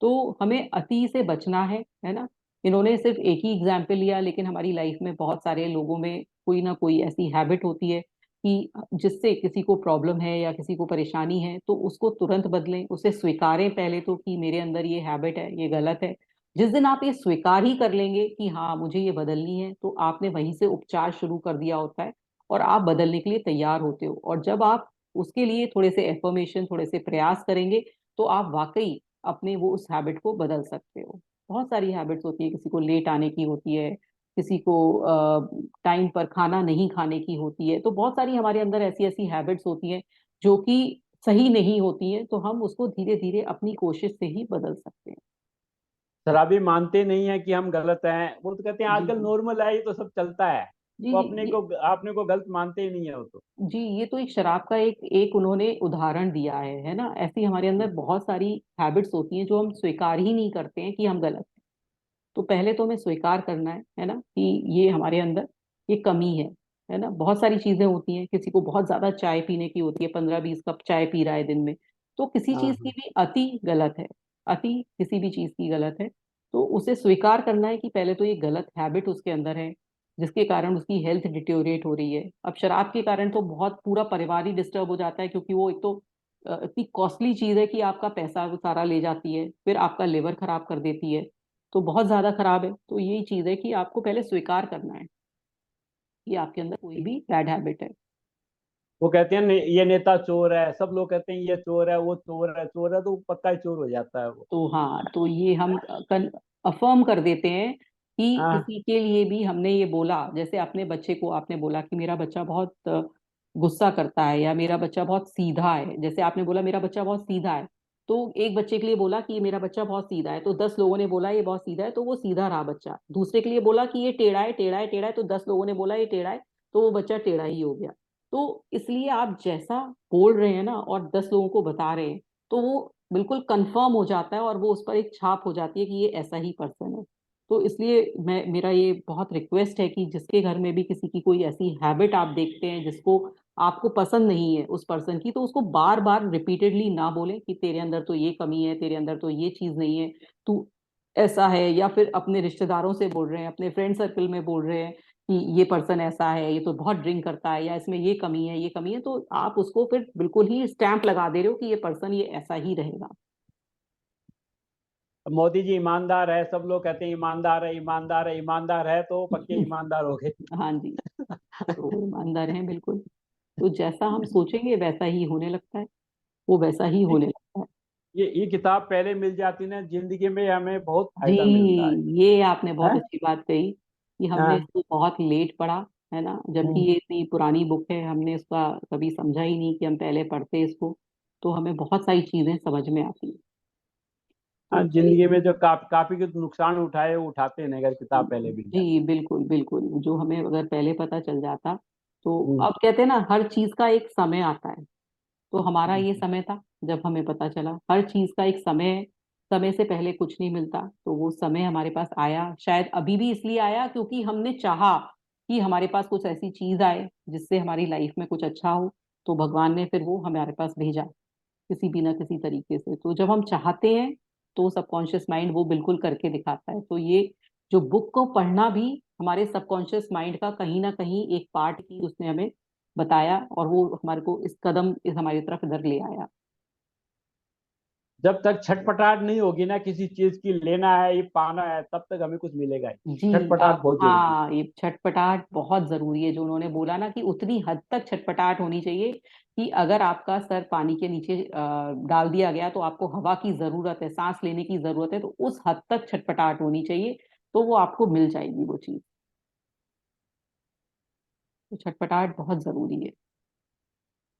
तो हमें अति से बचना है ना। इन्होंने सिर्फ एक ही एग्जाम्पल लिया, लेकिन हमारी लाइफ में बहुत सारे लोगों में कोई ना कोई ऐसी हैबिट होती है कि जिससे किसी को प्रॉब्लम है या किसी को परेशानी है, तो उसको तुरंत बदलें, उसे स्वीकारें पहले तो कि मेरे अंदर ये हैबिट है, ये गलत है। जिस दिन आप ये स्वीकार ही कर लेंगे कि हाँ मुझे ये बदलनी है, तो आपने वहीं से उपचार शुरू कर दिया होता है, और आप बदलने के लिए तैयार होते हो। और जब आप उसके लिए थोड़े से एफर्मेशन, थोड़े से प्रयास करेंगे, तो आप वाकई अपने वो उस हैबिट को बदल सकते हो। बहुत सारी हैबिट्स होती है, किसी को लेट आने की होती है, किसी को टाइम पर खाना नहीं खाने की होती है। तो बहुत सारी हमारे अंदर ऐसी ऐसी हैबिट्स होती हैं जो कि सही नहीं होती हैं, तो हम उसको धीरे धीरे अपनी कोशिश से ही बदल सकते हैं। शराबी मानते नहीं है कि हम गलत हैं, वो तो कहते हैं जी आजकल जी नॉर्मल है, ये तो सब चलता है। जी वो जी। अपने ये को अपने को गलत मानते ही नहीं है वो तो। जी, ये तो एक शराब का एक एक उन्होंने उदाहरण दिया है ना। ऐसी हमारे अंदर बहुत सारी हैबिट्स होती हैं जो हम स्वीकार ही नहीं करते हैं कि हम गलत हैं। तो पहले तो हमें स्वीकार करना है ना, कि ये हमारे अंदर ये कमी है ना। बहुत सारी चीजें होती हैं, किसी को बहुत ज्यादा चाय पीने की होती है, 15-20 कप चाय पी रहा है दिन में, तो किसी हाँ चीज की हाँ। भी अति गलत है। अति किसी भी चीज की गलत है। तो उसे स्वीकार करना है कि पहले तो ये गलत हैबिट उसके अंदर है, जिसके कारण उसकी हेल्थ डिटेरियोरेट हो रही है। अब शराब के कारण तो बहुत पूरा परिवार ही डिस्टर्ब हो जाता है, क्योंकि वो एक तो इतनी कॉस्टली चीज है कि आपका पैसा वो सारा ले जाती है, फिर आपका लिवर खराब कर देती है, तो बहुत ज्यादा खराब है। तो यही चीज है कि आपको पहले स्वीकार करना है कि आपके अंदर कोई भी बैड हैबिट है। वो कहते हैं ये नेता चोर है, सब लोग कहते हैं ये चोर है, वो चोर है तो पक्का ही चोर हो जाता है वो। तो हाँ, तो ये हम अफर्म कर देते हैं कि हाँ। किसी के लिए भी हमने ये बोला, जैसे अपने बच्चे को आपने बोला कि मेरा बच्चा बहुत गुस्सा करता है या मेरा बच्चा बहुत सीधा है, जैसे आपने बोला मेरा बच्चा बहुत सीधा है, तो एक बच्चे के लिए बोला कि ये मेरा बच्चा बहुत सीधा है, तो 10 लोगों ने बोला ये बहुत सीधा है, तो वो सीधा रहा बच्चा। दूसरे के लिए बोला कि ये टेढ़ा है, टेढ़ा है, टेढ़ा है, तो 10 लोगों ने बोला ये टेढ़ा है, तो वो बच्चा टेढ़ा ही हो गया। तो इसलिए आप जैसा बोल रहे हैं ना और 10 लोगों को बता रहे हैं, तो वो बिल्कुल कंफर्म हो जाता है और वो उस पर एक छाप हो जाती है कि ये ऐसा ही पर्सन है। तो इसलिए मैं मेरा ये बहुत रिक्वेस्ट है कि जिसके घर में भी किसी की कोई ऐसी हैबिट आप देखते हैं जिसको आपको पसंद नहीं है उस पर्सन की, तो उसको बार बार रिपीटेडली ना बोलें कि तेरे अंदर तो ये कमी है, तेरे अंदर तो ये चीज नहीं है, तू ऐसा है। या फिर अपने रिश्तेदारों से बोल रहे हैं, अपने फ्रेंड सर्कल में बोल रहे हैं कि ये पर्सन ऐसा है, ये तो बहुत ड्रिंक करता है, या इसमें ये कमी है, ये कमी है, तो आप उसको फिर बिल्कुल ही स्टैंप लगा दे रहे हो कि ये पर्सन ये ऐसा ही रहेगा। मोदी जी ईमानदार है, सब लोग कहते हैं ईमानदार है, ईमानदार है, ईमानदार है, तो पक्के ईमानदार हो गए। हाँ जी, तो ईमानदार हैं बिल्कुल। तो जैसा हम सोचेंगे वैसा ही होने लगता है, वो वैसा ही ये होने लगता है। ये किताब पहले मिल जाती ना, जिंदगी में हमें बहुत जी, फायदा मिलता ये आपने है। बहुत अच्छी बात कही कि हमने हाँ। इसको बहुत लेट पढ़ा, है ना, जबकि हम्म। ये इतनी पुरानी बुक है, हमने इसका कभी समझा ही नहीं कि हम पहले पढ़ते इसको, तो हमें बहुत सारी चीजें समझ में आती हैं। हाँ, तो चलिए। जिंदगी में जो काफी के नुकसान उठाए वो उठाते नहीं अगर किताब पहले मिल जी जाती। बिल्कुल बिल्कुल, जो हमें अगर पहले पता चल जाता। तो हम्म। अब कहते हैं ना, हर चीज का एक समय आता है, तो हमारा हम्म। ये समय था जब हमें पता चला। हर चीज का एक समय है, समय से पहले कुछ नहीं मिलता, तो वो समय हमारे पास आया, शायद अभी भी इसलिए आया क्योंकि हमने चाहा कि हमारे पास कुछ ऐसी चीज आए जिससे हमारी लाइफ में कुछ अच्छा हो, तो भगवान ने फिर वो हमारे पास भेजा किसी भी ना किसी तरीके से। तो जब हम चाहते हैं तो सबकॉन्शियस माइंड वो बिल्कुल करके दिखाता है। तो ये जो बुक को पढ़ना भी हमारे सबकॉन्शियस माइंड का कहीं ना कहीं एक पार्ट ही उसने हमें बताया, और वो हमारे को इस कदम इस हमारी तरफ इधर ले आया। जब तक छटपटाहट नहीं होगी ना किसी चीज की, लेना है ये पाना है, तब तक हमें कुछ मिलेगा ही। जी छटपटाहट आप, बहुत जरूरी हाँ, ये छटपटाहट बहुत जरूरी है, जो उन्होंने बोला ना कि उतनी हद तक छटपटाहट होनी चाहिए कि अगर आपका सर पानी के नीचे डाल दिया गया तो आपको हवा की जरूरत है, सांस लेने की जरूरत है, तो उस हद तक छटपटाहट होनी चाहिए, तो वो आपको मिल जाएगी वो चीज। तो छटपटाहट बहुत जरूरी है।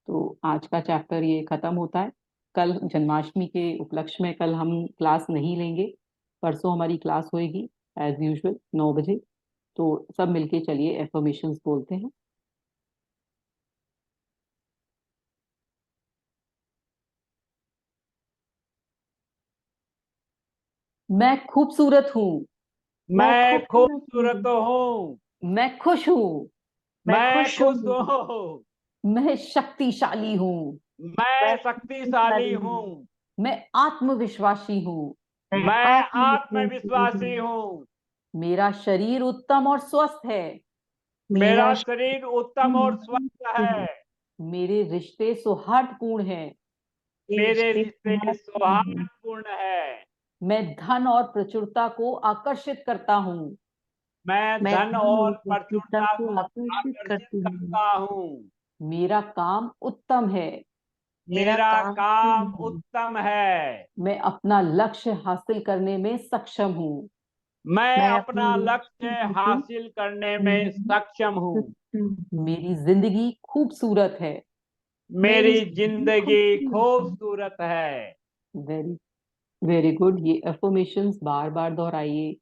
तो आज का चैप्टर ये खत्म होता है। कल जन्माष्टमी के उपलक्ष्य में कल हम क्लास नहीं लेंगे, परसों हमारी क्लास होएगी एज यूजुअल 9 बजे। तो सब मिलके चलिए एफर्मेशंस बोलते हैं। मैं खूबसूरत हूँ। मैं मैं खूबसूरत खूबसूरत हूँ। हूँ। मैं खुश हूँ। मैं मैं खुश खुश हूँ। हूँ। मैं शक्तिशाली हूँ। मैं मैं शक्तिशाली शक्तिशाली हूँ। हूँ। मैं आत्मविश्वासी हूँ। मैं मैं आत्मविश्वासी आत्मविश्वासी हूँ। हूँ। मेरा शरीर उत्तम और स्वस्थ है। मेरा मेरा शरीर उत्तम और स्वस्थ है। मेरे रिश्ते सौहार्दपूर्ण हैं। मेरे रिश्ते सौहार्दपूर्ण है। मैं धन और प्रचुरता को आकर्षित करता हूँ। मैं मैं धन धन और और प्रचुरता प्रचुरता को को आकर्षित आकर्षित करती हूँ। करता हूँ। मेरा काम उत्तम है। मेरा मेरा काम काम उत्तम है। उत्तम है। मैं अपना लक्ष्य हासिल करने में सक्षम हूँ। मैं मैं अपने अपना लक्ष्य लक्ष्य हासिल हासिल करने करने में में सक्षम हूँ। सक्षम हूँ। मेरी जिंदगी खूबसूरत है। मेरी मेरी जिंदगी जिंदगी खूबसूरत है। खूबसूरत है। Very very good. ये अफर्मेशंस बार बार दोहराइए,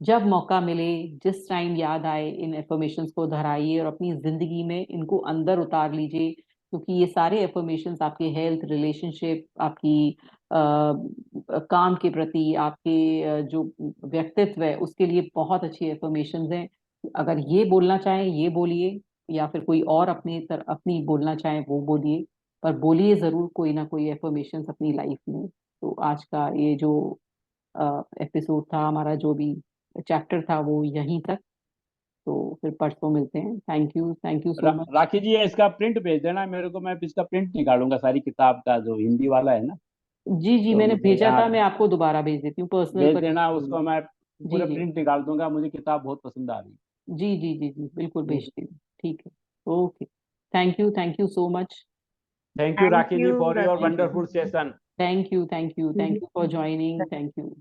जब मौका मिले, जिस टाइम याद आए इन अफर्मेशंस को दोहराइए और अपनी जिंदगी में इनको अंदर उतार लीजिए, क्योंकि ये सारे अफर्मेशंस आपके हेल्थ, रिलेशनशिप, आपकी काम के प्रति, आपके जो व्यक्तित्व है उसके लिए बहुत अच्छी अफर्मेशंस हैं। अगर ये बोलना चाहें ये बोलिए, या फिर कोई और अपनी बोलना चाहें वो बोलिए, पर बोलिए जरूर कोई ना कोई अफर्मेशंस अपनी लाइफ में। तो आज का ये जो एपिसोड था, हमारा जो भी चैप्टर था, वो यहीं तक। तो फिर परसों मिलते हैं। Thank you so much. Rakhi ji, इसका प्रिंट भेज देना मेरे को, मैं इसका प्रिंट निकालूंगा सारी किताब का, जो हिंदी वाला है ना। जी जी, तो मैंने मुझे भेजा यहाँ था, मैं आपको दोबारा भेज देती हूँ पर्सनल भेज पर। देना उसको, मैं जी पूरे जी प्रिंट निकाल दूंगा, मुझे किताब बहुत पसंद आ रही जी जी जी जी, बिल्कुल है। भेजती हूँ। ठीक है। Okay. Thank you so much. Thank you, Thank Rakhi ji, you, for your Rakhi ji. wonderful session. Thank you for joining. Thank you.